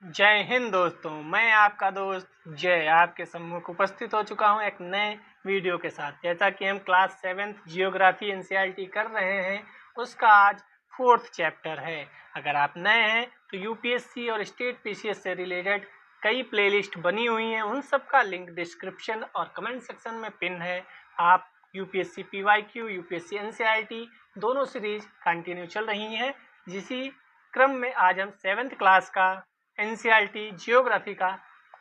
जय हिंद दोस्तों, मैं आपका दोस्त जय आपके सम्मुख उपस्थित हो चुका हूं एक नए वीडियो के साथ। जैसा कि हम क्लास 7th जियोग्राफी एनसीईआरटी कर रहे हैं, उसका आज 4th चैप्टर है। अगर आप नए हैं तो यूपीएससी और स्टेट पीसीएस से रिलेटेड कई प्लेलिस्ट बनी हुई हैं, उन सब का लिंक डिस्क्रिप्शन और कमेंट सेक्शन में पिन है। आप यूपीएससी पीवाईक्यू, यूपीएससी एनसीईआरटी दोनों सीरीज कंटिन्यू चल रही हैं। जिसी क्रम में आज हम 7th क्लास का एनसीईआरटी जियोग्राफी का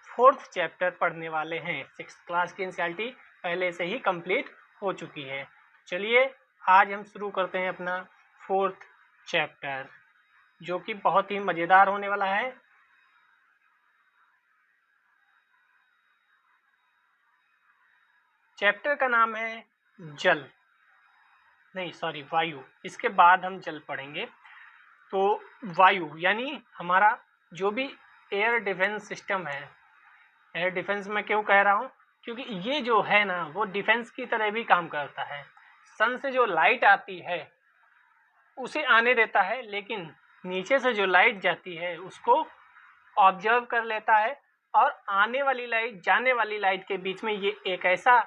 4th चैप्टर पढ़ने वाले हैं। 6th क्लास की एनसीईआरटी पहले से ही कंप्लीट हो चुकी है। चलिए आज हम शुरू करते हैं अपना 4th चैप्टर, जो कि बहुत ही मज़ेदार होने वाला है। चैप्टर का नाम है जल, नहीं सॉरी वायु। इसके बाद हम जल पढ़ेंगे। तो वायु यानी हमारा जो भी एयर डिफेंस सिस्टम है। एयर डिफेंस में क्यों कह रहा हूँ, क्योंकि ये जो है ना वो डिफेंस की तरह भी काम करता है। सन से जो लाइट आती है उसे आने देता है, लेकिन नीचे से जो लाइट जाती है उसको ऑब्जर्व कर लेता है, और आने वाली लाइट जाने वाली लाइट के बीच में ये एक ऐसा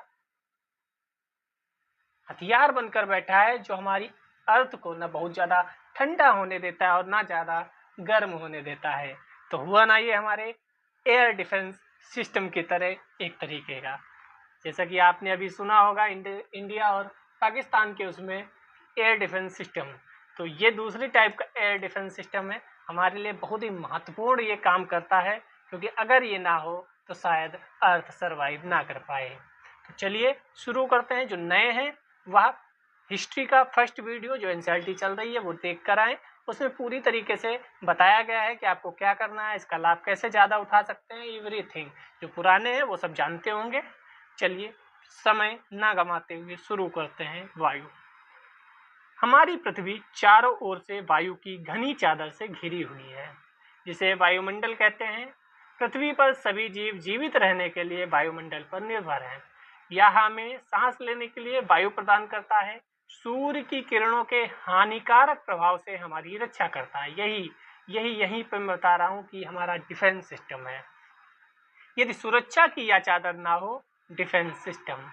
हथियार बनकर बैठा है जो हमारी अर्थ को ना बहुत ज़्यादा ठंडा होने देता है और ना ज़्यादा गर्म होने देता है। तो हुआ ना ये हमारे एयर डिफेंस सिस्टम की तरह एक तरीके का। जैसा कि आपने अभी सुना होगा इंडिया और पाकिस्तान के उसमें एयर डिफेंस सिस्टम, तो ये दूसरी टाइप का एयर डिफेंस सिस्टम है। हमारे लिए बहुत ही महत्वपूर्ण ये काम करता है, क्योंकि अगर ये ना हो तो शायद अर्थ सर्वाइव ना कर पाए। तो चलिए शुरू करते हैं। जो नए हैं वह हिस्ट्री का फर्स्ट वीडियो जो एनसीईआरटी चल रही है वो देख कर आएँ। उसमें पूरी तरीके से बताया गया है कि आपको क्या करना है, इसका लाभ कैसे ज़्यादा उठा सकते हैं, एवरीथिंग। जो पुराने हैं वो सब जानते होंगे। चलिए समय ना गंवाते हुए शुरू करते हैं। वायु। हमारी पृथ्वी चारों ओर से वायु की घनी चादर से घिरी हुई है, जिसे वायुमंडल कहते हैं। पृथ्वी पर सभी जीव जीवित रहने के लिए वायुमंडल पर निर्भर हैं। यह हमें सांस लेने के लिए वायु प्रदान करता है। सूर्य की किरणों के हानिकारक प्रभाव से हमारी रक्षा करता है। यही पर मैं बता रहा हूँ कि हमारा डिफेंस सिस्टम है। यदि सुरक्षा की यह चादर ना हो, डिफेंस सिस्टम,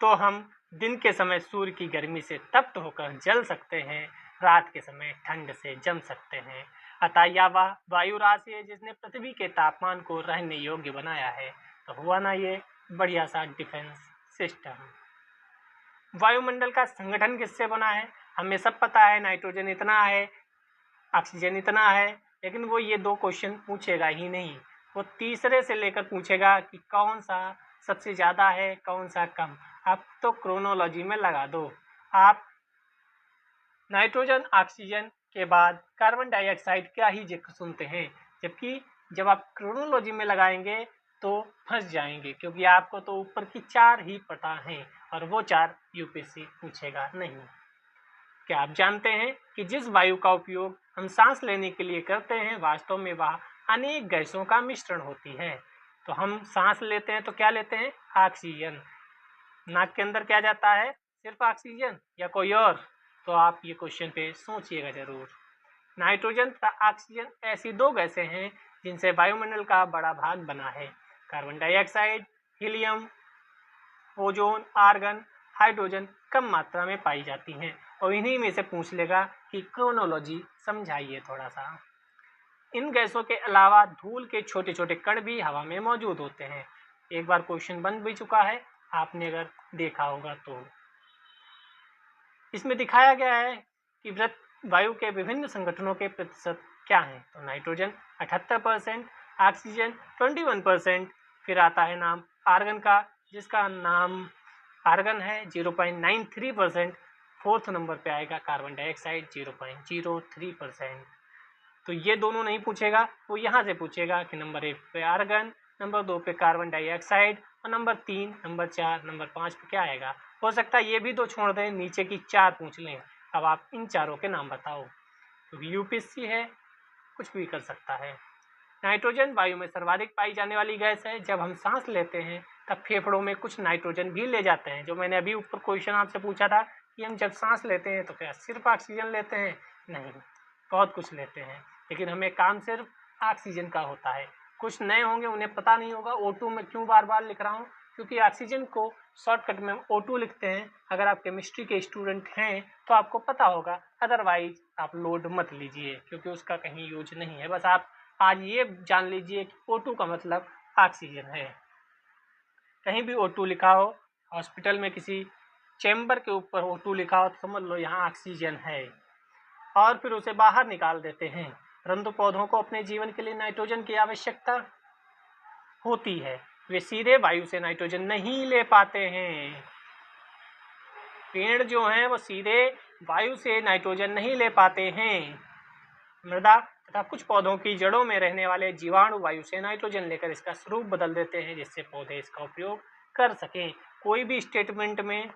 तो हम दिन के समय सूर्य की गर्मी से तप्त होकर जल सकते हैं, रात के समय ठंड से जम सकते हैं। अतः यह वह वायु राशि है जिसने पृथ्वी के तापमान को रहने योग्य बनाया है। तो हुआ ना ये बढ़िया सा डिफेंस सिस्टम। वायुमंडल का संगठन किससे बना है? हमें सब पता है, नाइट्रोजन इतना है, ऑक्सीजन इतना है, लेकिन वो ये दो क्वेश्चन पूछेगा ही नहीं। वो तीसरे से लेकर पूछेगा कि कौन सा सबसे ज़्यादा है, कौन सा कम। आप तो क्रोनोलॉजी में लगा दो। आप नाइट्रोजन ऑक्सीजन के बाद कार्बन डाइऑक्साइड क्या ही जिक्र सुनते हैं, जबकि जब आप क्रोनोलॉजी में लगाएंगे तो फंस जाएंगे, क्योंकि आपको तो ऊपर की 4 ही पता हैं और वो 4 यूपीएससी पूछेगा नहीं। क्या आप जानते हैं कि जिस वायु का उपयोग हम सांस लेने के लिए करते हैं, वास्तव में वह अनेक गैसों का मिश्रण होती है। तो हम सांस लेते हैं तो क्या लेते हैं? ऑक्सीजन। नाक के अंदर क्या जाता है? सिर्फ ऑक्सीजन या कोई और? तो आप ये क्वेश्चन पे सोचिएगा जरूर। नाइट्रोजन तथा ऑक्सीजन ऐसी 2 गैसें हैं जिनसे वायुमंडल का बड़ा भाग बना है। Carbon dioxide, helium, ozone, argon, hydrogen कम मात्रा में पाई जाती हैं। और इन्हीं में से पूछ लेगा कि क्रोनोलॉजी समझाइए थोड़ा सा। इन गैसों के अलावा धूल के छोटे छोटे कण भी हवा में मौजूद होते हैं। एक बार क्वेश्चन बन भी चुका है, आपने अगर देखा होगा तो। इसमें दिखाया गया है कि वायु के विभिन्न संगठनों के प्रतिशत क्या हैं। तो नाइट्रोजन 78%, ऑक्सीजन 21%, फिर आता है नाम आर्गन का, जिसका नाम आर्गन है 0.93%। 4th नंबर पे आएगा कार्बन डाइऑक्साइड 0.03%। तो ये दोनों नहीं पूछेगा, वो यहाँ से पूछेगा कि नंबर 1 पे आर्गन, नंबर 2 पे कार्बन डाइऑक्साइड, और नंबर 3, नंबर 4, नंबर 5 पे क्या आएगा। हो सकता है ये भी 2 छोड़ दें, नीचे की 4 पूछ लें। अब आप इन चारों के नाम बताओ, क्योंकि तो यूपीएससी है, कुछ भी कर सकता है। नाइट्रोजन वायु में सर्वाधिक पाई जाने वाली गैस है। जब हम सांस लेते हैं तब फेफड़ों में कुछ नाइट्रोजन भी ले जाते हैं। जो मैंने अभी ऊपर क्वेश्चन आपसे पूछा था कि हम जब सांस लेते हैं तो क्या सिर्फ ऑक्सीजन लेते हैं? नहीं, बहुत कुछ लेते हैं, लेकिन हमें काम सिर्फ ऑक्सीजन का होता है। कुछ नए होंगे उन्हें पता नहीं होगा O2 में क्यों बार बार लिख रहा हूँ, क्योंकि ऑक्सीजन को शॉर्टकट में O2 लिखते हैं। अगर आप केमिस्ट्री के स्टूडेंट हैं तो आपको पता होगा, अदरवाइज आप लोड मत लीजिए क्योंकि उसका कहीं यूज नहीं है। बस आप आज ये जान लीजिए कि O2 का मतलब ऑक्सीजन है। कहीं भी O2 लिखा हो, हॉस्पिटल में किसी चैम्बर के ऊपर O2 लिखा हो तो समझ लो यहाँ ऑक्सीजन है, और फिर उसे बाहर निकाल देते हैं। परंतु पौधों को अपने जीवन के लिए नाइट्रोजन की आवश्यकता होती है, वे सीधे वायु से नाइट्रोजन नहीं ले पाते हैं। पेड़ जो हैं वो सीधे वायु से नाइट्रोजन नहीं ले पाते हैं। मृदा तथा कुछ पौधों की जड़ों में रहने वाले जीवाणु वायु से नाइट्रोजन लेकर इसका स्वरूप बदल देते हैं, जिससे पौधे इसका उपयोग कर सकें। कोई भी स्टेटमेंट में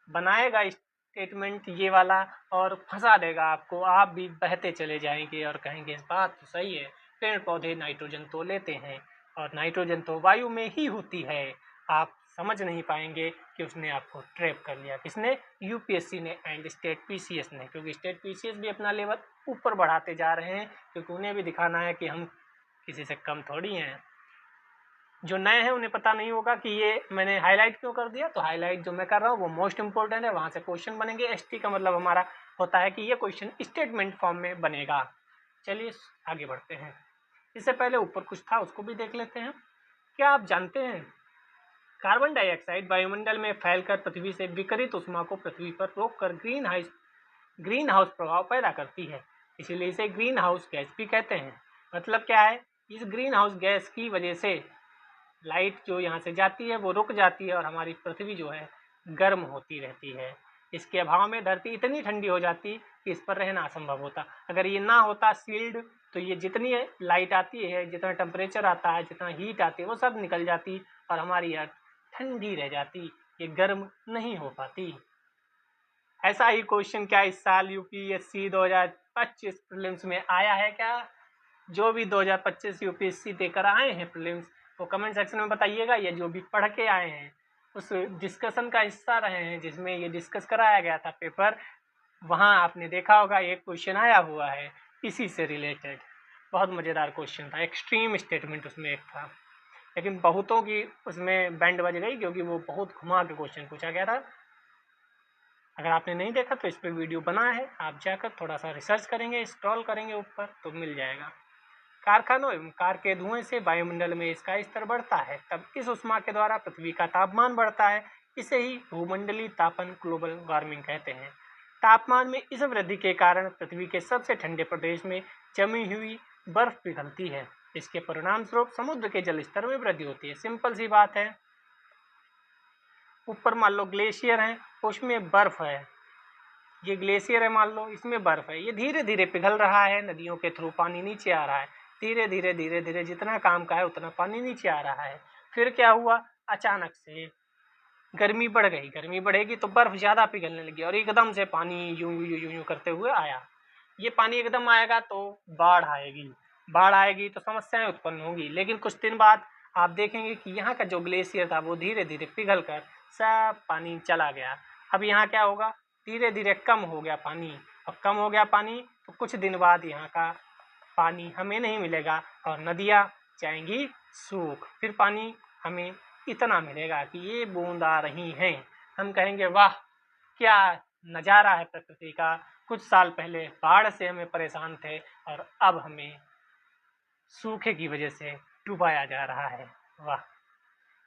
बनाएगा स्टेटमेंट ये वाला और फंसा देगा आपको, आप भी बहते चले जाएंगे और कहेंगे इस बात तो सही है, पेड़ पौधे नाइट्रोजन तो लेते हैं और नाइट्रोजन तो वायु में ही होती है। आप समझ नहीं पाएंगे कि उसने आपको ट्रैप कर लिया। किसने? यूपीएससी ने एंड स्टेट पीसीएस ने, क्योंकि स्टेट पीसीएस भी अपना लेवल ऊपर बढ़ाते जा रहे हैं, क्योंकि उन्हें भी दिखाना है कि हम किसी से कम थोड़ी हैं। जो नए हैं उन्हें पता नहीं होगा कि ये मैंने हाईलाइट क्यों कर दिया, तो हाईलाइट जो मैं कर रहा हूँ वो मोस्ट इंपॉर्टेंट है, वहाँ से क्वेश्चन बनेंगे। एसटी का मतलब हमारा होता है कि ये क्वेश्चन स्टेटमेंट फॉर्म में बनेगा। चलिए आगे बढ़ते हैं। इससे पहले ऊपर कुछ था उसको भी देख लेते हैं। क्या आप जानते हैं कार्बन डाइऑक्साइड वायुमंडल में फैलकर पृथ्वी से विकिरित ऊष्मा को पृथ्वी पर रोककर ग्रीन हाउस प्रभाव पैदा करती है, इसीलिए इसे ग्रीन हाउस गैस भी कहते हैं। मतलब क्या है? इस ग्रीन हाउस गैस की वजह से लाइट जो यहाँ से जाती है वो रुक जाती है और हमारी पृथ्वी जो है गर्म होती रहती है। इसके अभाव में धरती इतनी ठंडी हो जाती कि इस पर रहना असंभव होता। अगर ये ना होता सील्ड, तो ये जितनी लाइट आती है, जितना टेम्परेचर आता है, जितना हीट आती है, वो सब निकल जाती और हमारी अर्थ ठंडी रह जाती, ये गर्म नहीं हो पाती। ऐसा ही क्वेश्चन क्या इस साल यूपीएससी 2025 प्रीलिम्स में आया है क्या? जो भी 2025 यूपीएससी देकर आए हैं प्रीलिम्स, वो कमेंट सेक्शन में बताइएगा, या जो भी पढ़ के आए हैं उस डिस्कशन का हिस्सा रहे हैं जिसमें ये डिस्कस कराया गया था पेपर, वहाँ आपने देखा होगा एक क्वेश्चन आया हुआ है इसी से रिलेटेड। बहुत मज़ेदार क्वेश्चन था, एक्सट्रीम स्टेटमेंट उसमें एक था, लेकिन बहुतों की उसमें बैंड बज गई क्योंकि वो बहुत घुमा के क्वेश्चन पूछा गया था। अगर आपने नहीं देखा तो इस पर वीडियो बना है, आप जाकर थोड़ा सा रिसर्च करेंगे, स्क्रॉल करेंगे ऊपर तो मिल जाएगा। कारखानों एवं कार के धुएं से वायुमंडल में इसका स्तर बढ़ता है, तब इस ऊष्मा के द्वारा पृथ्वी का तापमान बढ़ता है। इसे ही भूमंडलीय तापन ग्लोबल वार्मिंग कहते हैं। तापमान में इस वृद्धि के कारण पृथ्वी के सबसे ठंडे प्रदेश में जमी हुई बर्फ पिघलती है। इसके परिणाम स्वरूप समुद्र के जल स्तर में वृद्धि होती है। सिंपल सी बात है, ऊपर मान लो ग्लेशियर है, उसमें बर्फ है, ये ग्लेशियर है मान लो, इसमें बर्फ है, ये धीरे धीरे पिघल रहा है, नदियों के थ्रू पानी नीचे आ रहा है, धीरे धीरे जितना काम का है उतना पानी नीचे आ रहा है। फिर क्या हुआ? अचानक से गर्मी बढ़ गई, गर्मी बढ़ेगी तो बर्फ ज़्यादा पिघलने लगी और एकदम से पानी यूं यूं यूं यूं करते हुए आया। ये पानी एकदम आएगा तो बाढ़ आएगी, बाढ़ आएगी तो समस्याएं उत्पन्न होंगी। लेकिन कुछ दिन बाद आप देखेंगे कि यहाँ का जो ग्लेशियर था वो धीरे धीरे पिघल कर सब पानी चला गया। अब यहाँ क्या होगा? धीरे धीरे कम हो गया पानी, और कम हो गया पानी तो कुछ दिन बाद यहाँ का पानी हमें नहीं मिलेगा और नदियाँ जाएंगी सूख। फिर पानी हमें इतना मिलेगा कि ये बूंद आ रही हैं, हम कहेंगे वाह क्या नज़ारा है प्रकृति का। कुछ साल पहले बाढ़ से हमें परेशान थे और अब हमें सूखे की वजह से डुबाया जा रहा है। वाह!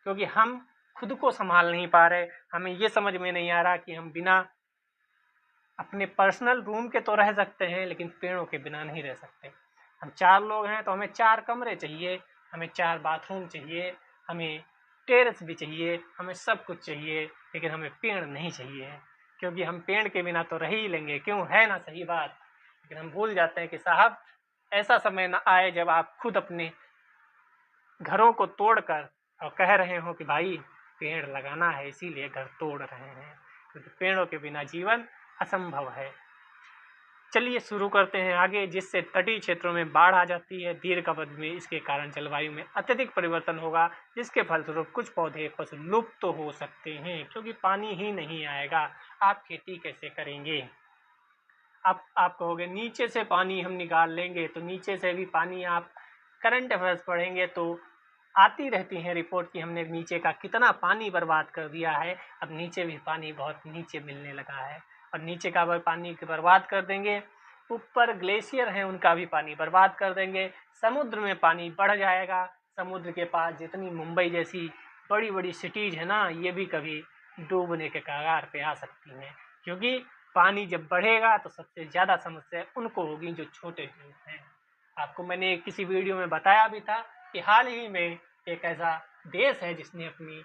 क्योंकि हम खुद को संभाल नहीं पा रहे, हमें ये समझ में नहीं आ रहा कि हम बिना अपने पर्सनल रूम के तो रह सकते हैं लेकिन पेड़ों के बिना नहीं रह सकते। हम 4 लोग हैं तो हमें 4 कमरे चाहिए, हमें 4 बाथरूम चाहिए, हमें टेरेस भी चाहिए, हमें सब कुछ चाहिए, लेकिन हमें पेड़ नहीं चाहिए, क्योंकि हम पेड़ के बिना तो रह ही लेंगे। क्यों? है ना सही बात? लेकिन हम भूल जाते हैं कि साहब ऐसा समय ना आए जब आप खुद अपने घरों को तोड़कर और कह रहे हो कि भाई पेड़ लगाना है इसीलिए घर तोड़ रहे हैं, क्योंकि पेड़ों के बिना जीवन असंभव है। चलिए शुरू करते हैं आगे। जिससे तटीय क्षेत्रों में बाढ़ आ जाती है, दीर्घावधि में इसके कारण जलवायु में अत्यधिक परिवर्तन होगा, जिसके फलस्वरूप कुछ पौधे पशु लुप्त तो हो सकते हैं, क्योंकि पानी ही नहीं आएगा। आप खेती कैसे करेंगे? आप कहोगे नीचे से पानी हम निकाल लेंगे, तो नीचे से भी पानी आप करंट अफेयर्स पढ़ेंगे तो आती रहती हैं रिपोर्ट कि हमने नीचे का कितना पानी बर्बाद कर दिया है। अब नीचे भी पानी बहुत नीचे मिलने लगा है, और नीचे का पानी बर्बाद कर देंगे, ऊपर ग्लेशियर हैं उनका भी पानी बर्बाद कर देंगे, समुद्र में पानी बढ़ जाएगा। समुद्र के पास जितनी मुंबई जैसी बड़ी बड़ी सिटीज़ है ना, ये भी कभी डूबने के कगार पे आ सकती हैं, क्योंकि पानी जब बढ़ेगा तो सबसे ज़्यादा समस्या उनको होगी जो छोटे द्वीप हैं। आपको मैंने किसी वीडियो में बताया भी था कि हाल ही में एक ऐसा देश है जिसने अपनी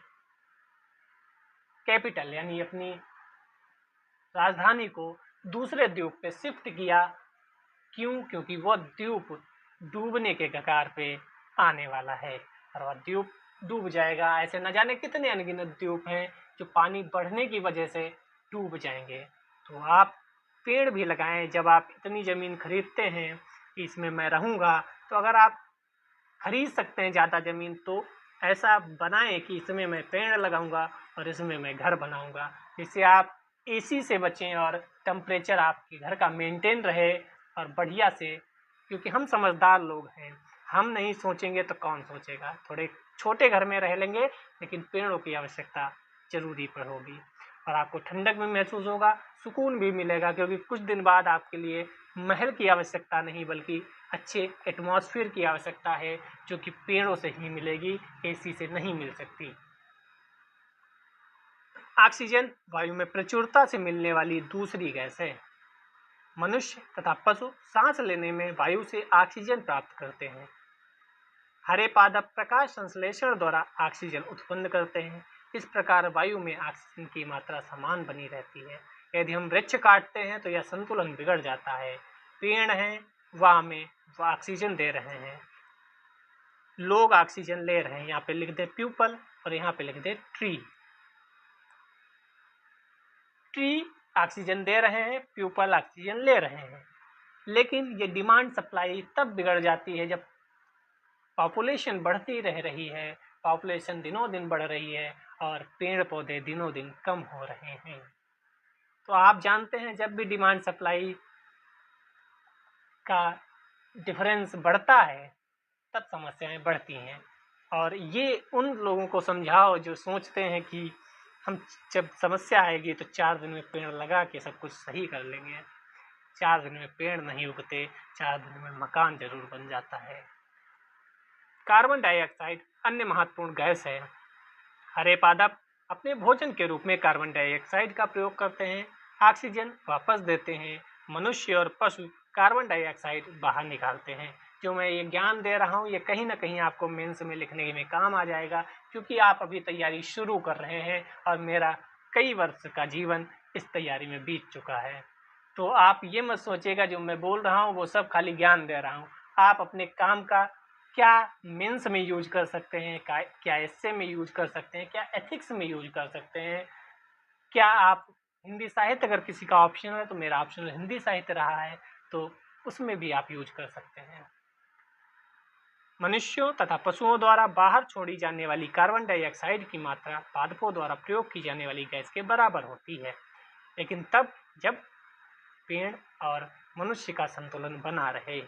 कैपिटल यानी अपनी राजधानी को दूसरे द्वीप पे शिफ्ट किया। क्यों? क्योंकि वह द्वीप डूबने के कगार पे आने वाला है, और वह द्वीप डूब जाएगा। ऐसे न जाने कितने अनगिनत द्वीप हैं जो पानी बढ़ने की वजह से डूब जाएंगे। तो आप पेड़ भी लगाएं। जब आप इतनी ज़मीन खरीदते हैं कि इसमें मैं रहूँगा, तो अगर आप खरीद सकते हैं ज़्यादा ज़मीन, तो ऐसा बनाएं कि इसमें मैं पेड़ लगाऊंगा और इसमें मैं घर बनाऊंगा, जिससे आप एसी से बचें और टेम्परेचर आपके घर का मेंटेन रहे और बढ़िया से। क्योंकि हम समझदार लोग हैं, हम नहीं सोचेंगे तो कौन सोचेगा। थोड़े छोटे घर में रह लेंगे, लेकिन पेड़ों की आवश्यकता जरूरी पर होगी, और आपको ठंडक भी महसूस होगा, सुकून भी मिलेगा, क्योंकि कुछ दिन बाद आपके लिए महल की आवश्यकता नहीं बल्कि अच्छे एटमॉस्फेयर की आवश्यकता है, जो कि पेड़ों से ही मिलेगी, एसी से नहीं मिल सकती। ऑक्सीजन वायु में प्रचुरता से मिलने वाली दूसरी गैस है। मनुष्य तथा पशु सांस लेने में वायु से ऑक्सीजन प्राप्त करते हैं। हरे पादप प्रकाश संश्लेषण द्वारा ऑक्सीजन उत्पन्न करते हैं। इस प्रकार वायु में ऑक्सीजन की मात्रा समान बनी रहती है। यदि हम वृक्ष काटते हैं तो यह संतुलन बिगड़ जाता है। पेड़ हैं, वह हमें ऑक्सीजन दे रहे हैं, लोग ऑक्सीजन ले रहे हैं। यहाँ पे लिख दे प्यूपल और यहाँ पे लिख दे ट्री। ट्री ऑक्सीजन दे रहे हैं, प्यूपल ऑक्सीजन ले रहे हैं। लेकिन ये डिमांड सप्लाई तब बिगड़ जाती है जब पॉपुलेशन बढ़ती रह रही है, पॉपुलेशन दिनों दिन बढ़ रही है और पेड़ पौधे दिनों दिन कम हो रहे हैं। तो आप जानते हैं जब भी डिमांड सप्लाई का डिफरेंस बढ़ता है तब समस्याएं बढ़ती हैं। और ये उन लोगों को समझाओ जो सोचते हैं कि हम जब समस्या आएगी तो 4 दिन में पेड़ लगा के सब कुछ सही कर लेंगे। 4 दिन में पेड़ नहीं उगते, 4 दिन में मकान जरूर बन जाता है। कार्बन डाइऑक्साइड अन्य महत्वपूर्ण गैस है। हरे पादप अपने भोजन के रूप में कार्बन डाइऑक्साइड का प्रयोग करते हैं, ऑक्सीजन वापस देते हैं। मनुष्य और पशु कार्बन डाइऑक्साइड बाहर निकालते हैं। जो मैं ये ज्ञान दे रहा हूँ ये कहीं ना कहीं आपको मेंस में लिखने में काम आ जाएगा, क्योंकि आप अभी तैयारी शुरू कर रहे हैं और मेरा कई वर्ष का जीवन इस तैयारी में बीत चुका है। तो आप ये मत सोचिएगा जो मैं बोल रहा हूँ वो सब खाली ज्ञान दे रहा हूँ। आप अपने काम का क्या मेंस में यूज कर सकते हैं, क्या एस्से में यूज कर सकते हैं, क्या एथिक्स में यूज कर सकते हैं, क्या आप हिंदी साहित्य, अगर किसी का ऑप्शन है तो मेरा ऑप्शन हिंदी साहित्य रहा है तो उसमें भी आप यूज कर सकते हैं। मनुष्यों तथा पशुओं द्वारा बाहर छोड़ी जाने वाली कार्बन डाइऑक्साइड की मात्रा पादपों द्वारा प्रयोग की जाने वाली गैस के बराबर होती है, लेकिन तब जब पेड़ और मनुष्य का संतुलन बना रहे,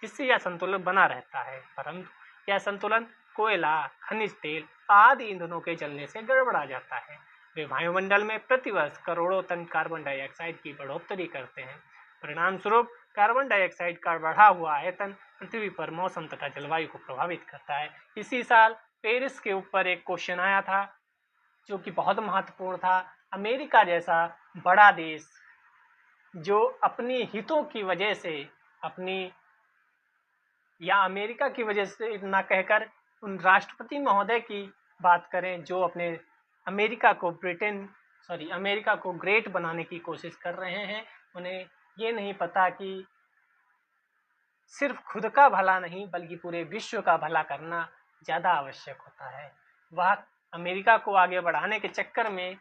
जिससे यह संतुलन बना रहता है। परंतु यह संतुलन कोयला, खनिज तेल आदि ईंधनों के जलने से गड़बड़ा जाता है। वे वायुमंडल में प्रतिवर्ष करोड़ों टन कार्बन डाइऑक्साइड की बढ़ोतरी करते हैं। परिणाम स्वरूप कार्बन डाइऑक्साइड का बढ़ा हुआ आयतन पृथ्वी पर मौसम तथा जलवायु को प्रभावित करता है। इसी साल पेरिस के ऊपर एक क्वेश्चन आया था जो कि बहुत महत्वपूर्ण था। अमेरिका जैसा बड़ा देश जो अपनी हितों की वजह से या अमेरिका की वजह से ना कहकर उन राष्ट्रपति महोदय की बात करें जो अपने अमेरिका को ग्रेट बनाने की कोशिश कर रहे हैं। उन्हें ये नहीं पता कि सिर्फ खुद का भला नहीं बल्कि पूरे विश्व का भला करना ज़्यादा आवश्यक होता है। वह अमेरिका को आगे बढ़ाने के चक्कर में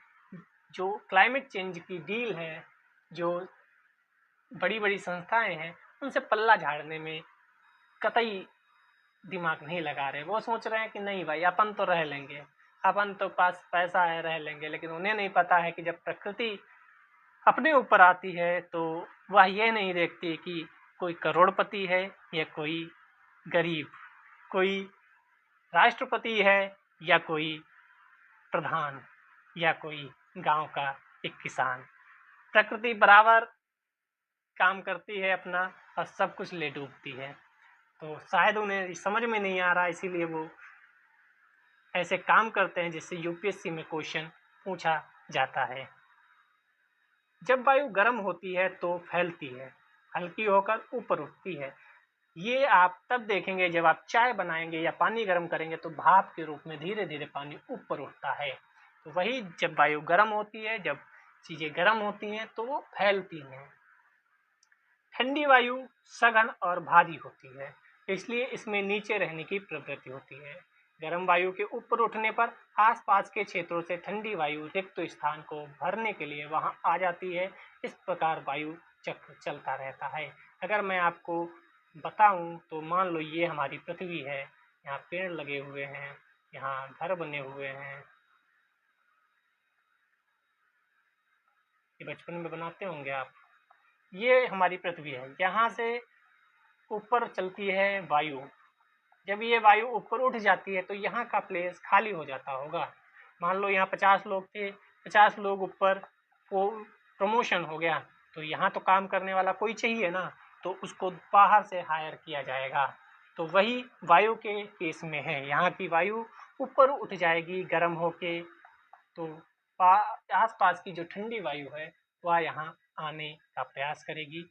जो क्लाइमेट चेंज की डील है, जो बड़ी बड़ी संस्थाएं हैं, उनसे पल्ला झाड़ने में कतई दिमाग नहीं लगा रहे। वो सोच रहे हैं कि नहीं भाई अपन तो रह लेंगे, अपन तो पास पैसा है रह लेंगे, लेकिन उन्हें नहीं पता है कि जब प्रकृति अपने ऊपर आती है तो वह ये नहीं देखती कि कोई करोड़पति है या कोई गरीब, कोई राष्ट्रपति है या कोई प्रधान या कोई गांव का एक किसान। प्रकृति बराबर काम करती है अपना और सब कुछ ले डूबती है। तो शायद उन्हें समझ में नहीं आ रहा, इसीलिए वो ऐसे काम करते हैं जिससे यूपीएससी में क्वेश्चन पूछा जाता है। जब वायु गर्म होती है तो फैलती है, हल्की होकर ऊपर उठती है। ये आप तब देखेंगे जब आप चाय बनाएंगे या पानी गर्म करेंगे तो भाप के रूप में धीरे धीरे पानी ऊपर उठता है। तो वही जब वायु गर्म होती है, जब चीजें गर्म होती हैं तो वो फैलती हैं। ठंडी वायु सघन और भारी होती है, इसलिए इसमें नीचे रहने की प्रवृत्ति होती है। गर्म वायु के ऊपर उठने पर आसपास के क्षेत्रों से ठंडी वायु रिक्त स्थान को भरने के लिए वहां आ जाती है। इस प्रकार वायु चक्र चलता रहता है। अगर मैं आपको बताऊं तो मान लो ये हमारी पृथ्वी है, यहाँ पेड़ लगे हुए हैं, यहाँ घर बने हुए हैं, ये बचपन में बनाते होंगे आप। ये हमारी पृथ्वी है, यहाँ से ऊपर चलती है वायु। जब ये वायु ऊपर उठ जाती है तो यहाँ का प्लेस खाली हो जाता होगा। मान लो यहाँ 50 लोग थे, 50 लोग ऊपर, वो प्रमोशन हो गया तो यहाँ तो काम करने वाला कोई चाहिए ना, तो उसको बाहर से हायर किया जाएगा। तो वही वायु के केस में है, यहाँ की वायु ऊपर उठ जाएगी गर्म होके, तो आसपास की जो ठंडी वायु है वह यहाँ आने का प्रयास करेगी।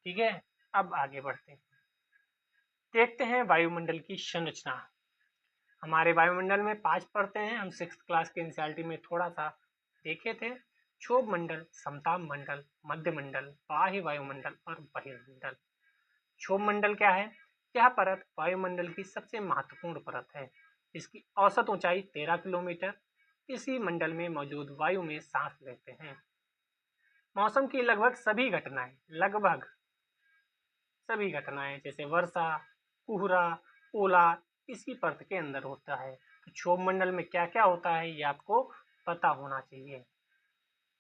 ठीक है, अब आगे बढ़ते हैं, देखते हैं वायुमंडल की संरचना। हमारे वायुमंडल में 5 परतें हैं, हम 6th क्लास के एनसीईआरटी में थोड़ा सा देखे थे। क्षोभ मंडल, समताप मंडल, मध्य मंडल, बाह्य वायुमंडल और बहिर्मंडल। क्षोभ मंडल क्या है? यह परत वायुमंडल की सबसे महत्वपूर्ण परत है। इसकी औसत ऊंचाई 13 किलोमीटर। इसी मंडल में मौजूद वायु में सांस लेते हैं। मौसम की लगभग सभी घटनाएं जैसे वर्षा, कोहरा, ओला इसी परत के अंदर होता है। तो क्षोभ मंडल में क्या क्या होता है ये आपको पता होना चाहिए,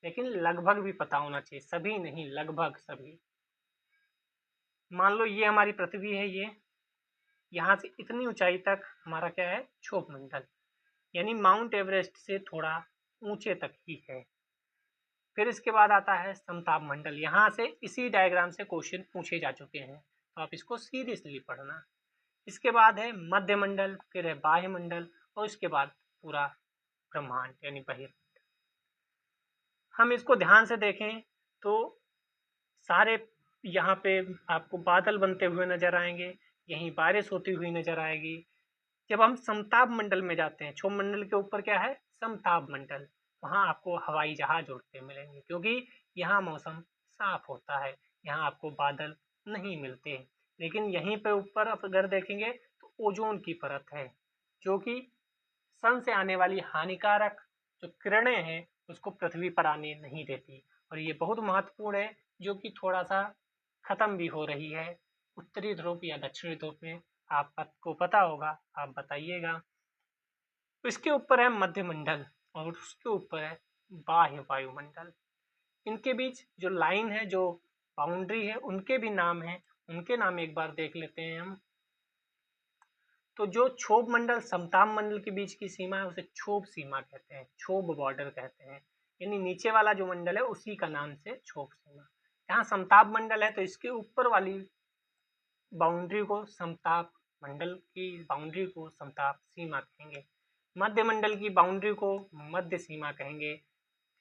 लेकिन लगभग भी पता होना चाहिए, सभी नहीं, लगभग सभी। मान लो ये हमारी पृथ्वी है, ये यहाँ से इतनी ऊंचाई तक हमारा क्या है? क्षोभ मंडल, यानी माउंट एवरेस्ट से थोड़ा ऊंचे तक ही है। फिर इसके बाद आता है समताप मंडल। यहाँ से इसी डायग्राम से क्वेश्चन पूछे जा चुके हैं, तो आप इसको सीरियसली पढ़ना। इसके बाद है मध्य मंडल, फिर है बाह्य मंडल और इसके बाद पूरा ब्रह्मांड यानी बहिर्मंडल। हम इसको ध्यान से देखें तो सारे यहाँ पे आपको बादल बनते हुए नजर आएंगे, यहीं बारिश होती हुई नजर आएगी। जब हम समताप मंडल में जाते हैं, क्षोभ मंडल के ऊपर क्या है? समताप मंडल, वहाँ आपको हवाई जहाज उड़ते मिलेंगे, क्योंकि यहाँ मौसम साफ होता है, यहाँ आपको बादल नहीं मिलते। लेकिन यहीं पे ऊपर अगर देखेंगे तो ओजोन की परत है, जो कि सन से आने वाली हानिकारक जो किरणें हैं उसको पृथ्वी पर आने नहीं देती, और ये बहुत महत्वपूर्ण है, जो कि थोड़ा सा खत्म भी हो रही है उत्तरी ध्रुव या दक्षिणी ध्रुव में। आपको पता होगा, आप बताइएगा। तो इसके ऊपर है मध्य मंडल और उसके ऊपर है बाह्य वायुमंडल। इनके बीच जो लाइन है, जो बाउंड्री है, उनके भी नाम है, उनके नाम एक बार देख लेते हैं हम। तो जो क्षोभ मंडल समताप मंडल के बीच की सीमा है उसे क्षोभ सीमा कहते हैं, क्षोभ बॉर्डर कहते हैं, यानी नीचे वाला जो मंडल है उसी का नाम से क्षोभ सीमा। यहाँ समताप मंडल है तो इसके ऊपर वाली बाउंड्री को समताप मंडल की बाउंड्री को समताप सीमा कहेंगे, मध्य मंडल की बाउंड्री को मध्य सीमा कहेंगे।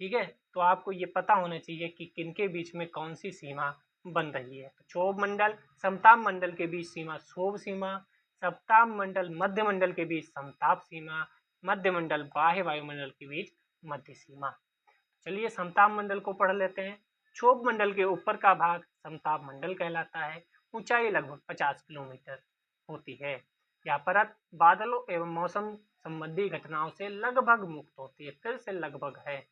ठीक है, तो आपको ये पता होना चाहिए कि किनके बीच में कौन सी सीमा बन रही है। तो क्षोभ मंडल समताप मंडल के बीच सीमा क्षोभ सीमा, समताप मंडल मध्य मंडल के बीच समताप सीमा, मध्य मंडल बाह्य वायुमंडल के बीच मध्य सीमा। चलिए समताप मंडल को पढ़ लेते हैं। क्षोभ मंडल के ऊपर का भाग समताप मंडल कहलाता है। ऊंचाई लगभग 50 किलोमीटर होती है। यह परत बादलों एवं मौसम संबंधी घटनाओं से लगभग मुक्त होती है, फिर से लगभग है।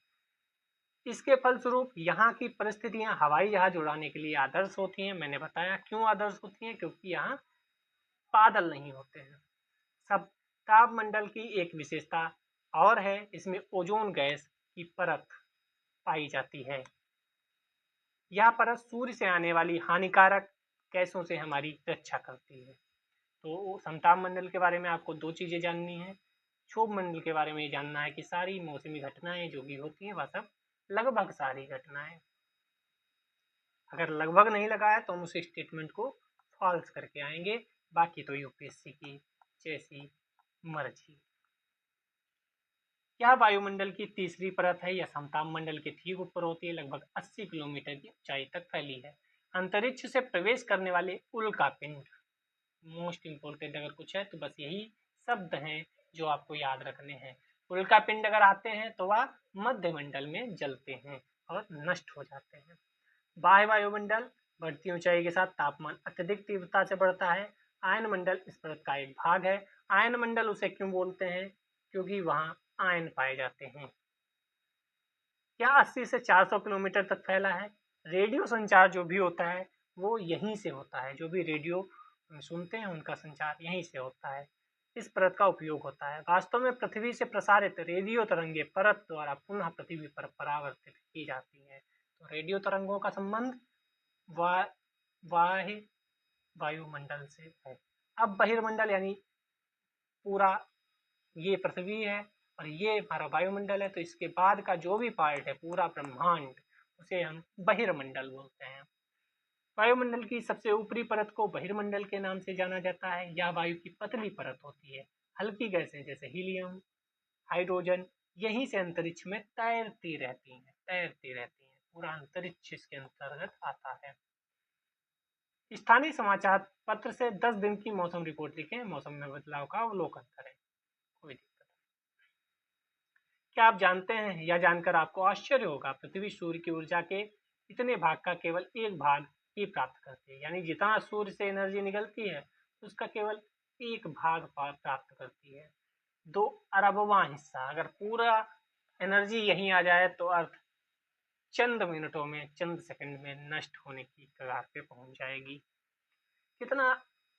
इसके फलस्वरूप यहाँ की परिस्थितियां हवाई जहाज उड़ाने के लिए आदर्श होती हैं। मैंने बताया क्यों आदर्श होती हैं, क्योंकि यहाँ बादल नहीं होते हैं। समताप मंडल की एक विशेषता और है, इसमें ओजोन गैस की परत पाई जाती है। यह परत सूर्य से आने वाली हानिकारक गैसों से हमारी रक्षा करती है। तो समताप मंडल के बारे में आपको दो चीज़ें जाननी है। क्षोभ मंडल के बारे में ये जानना है कि सारी मौसमी घटनाएं जो भी होती हैं वह सब लगभग सारी घटनाएं, अगर लगभग नहीं लगाया तो हम उस स्टेटमेंट को फॉल्स करके आएंगे, बाकी तो यूपीएससी की जैसी मर्जी। यह वायुमंडल की तीसरी परत है। यह समताप मंडल के ठीक ऊपर होती है, लगभग 80 किलोमीटर की ऊंचाई तक फैली है। अंतरिक्ष से प्रवेश करने वाले उल्कापिंड, मोस्ट इंपोर्टेंट अगर कुछ है तो बस यही शब्द हैं जो आपको याद रखने हैं। उल्कापिंड अगर आते हैं तो वह मध्य मंडल में जलते हैं और नष्ट हो जाते हैं। बाह्य वायुमंडल बढ़ती ऊंचाई के साथ तापमान अत्यधिक तीव्रता से बढ़ता है। आयन मंडल इस परत का एक भाग है। आयन मंडल उसे क्यों बोलते हैं? क्योंकि वहां आयन पाए जाते हैं। यह 80 से 400 किलोमीटर तक फैला है। रेडियो संचार जो भी होता है वो यहीं से होता है। जो भी रेडियो सुनते हैं उनका संचार यहीं से होता है। इस परत का उपयोग होता है। वास्तव में पृथ्वी से प्रसारित रेडियो तरंगे परत द्वारा पुनः पृथ्वी पर परावर्तित की जाती हैं। तो रेडियो तरंगों का संबंध बाह्य वायुमंडल से है। अब बहिर्मंडल यानी पूरा ये पृथ्वी है और ये हमारा वायुमंडल है, तो इसके बाद का जो भी पार्ट है पूरा ब्रह्मांड उसे हम बहिर्मंडल बोलते हैं। वायुमंडल की सबसे ऊपरी परत को बहिर्मंडल के नाम से जाना जाता है। यह वायु की पतली परत होती है। हल्की गैसें जैसे हीलियम, हाइड्रोजन यहीं से अंतरिक्ष में तैरती रहती हैं। पूरा अंतरिक्ष इसके अंतर्गत आता है। स्थानीय समाचार पत्र से 10 दिन की मौसम रिपोर्ट लिखें। मौसम में बदलाव का अवलोकन करें। कोई दिक्कत नहीं। क्या आप जानते हैं, यह जानकर आपको आश्चर्य होगा, पृथ्वी सूर्य की ऊर्जा के इतने भाग का केवल एक भाग ही प्राप्त करती है। यानी जितना सूर्य से एनर्जी निकलती है उसका केवल एक भाग प्राप्त करती है। 2 अरबवां हिस्सा। अगर पूरा एनर्जी यहीं आ जाए तो अर्थ चंद मिनटों में, चंद सेकंड में नष्ट होने की कगार पे पहुंच जाएगी। कितना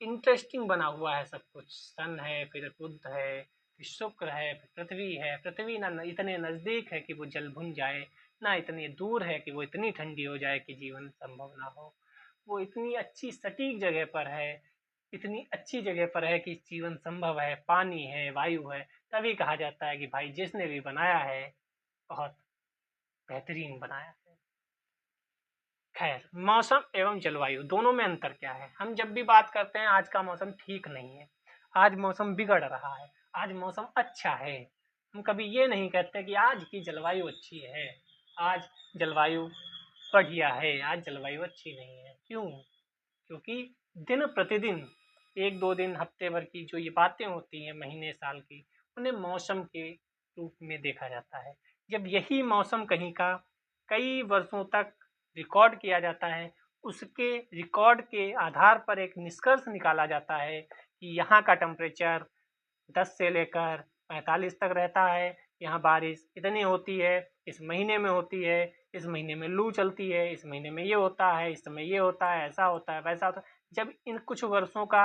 इंटरेस्टिंग बना हुआ है सब कुछ। सन है, फिर बुध है, फिर शुक्र है, फिर पृथ्वी है। पृथ्वी ना इतने नजदीक है कि वो जल भुन जाए, ना इतनी दूर है कि वो इतनी ठंडी हो जाए कि जीवन संभव ना हो। वो इतनी अच्छी सटीक जगह पर है, इतनी अच्छी जगह पर है कि जीवन संभव है। पानी है, वायु है, तभी कहा जाता है कि भाई जिसने भी बनाया है बहुत बेहतरीन बनाया है। खैर, मौसम एवं जलवायु दोनों में अंतर क्या है? हम जब भी बात करते हैं आज का मौसम ठीक नहीं है, आज मौसम बिगड़ रहा है, आज मौसम अच्छा है, हम कभी ये नहीं कहते कि आज की जलवायु अच्छी है, आज जलवायु बढ़िया है, आज जलवायु अच्छी नहीं है। क्यों? क्योंकि दिन प्रतिदिन, एक दो दिन, हफ्ते भर की जो ये बातें होती हैं, महीने साल की, उन्हें मौसम के रूप में देखा जाता है। जब यही मौसम कहीं का कई वर्षों तक रिकॉर्ड किया जाता है, उसके रिकॉर्ड के आधार पर एक निष्कर्ष निकाला जाता है कि यहाँ का टेम्परेचर 10 से लेकर 45 तक रहता है, यहाँ बारिश इतनी होती है, इस महीने में होती है, इस महीने में लू चलती है, इस महीने में ये होता है, इस समय ये होता है, ऐसा होता है, वैसा होता है। जब इन कुछ वर्षों का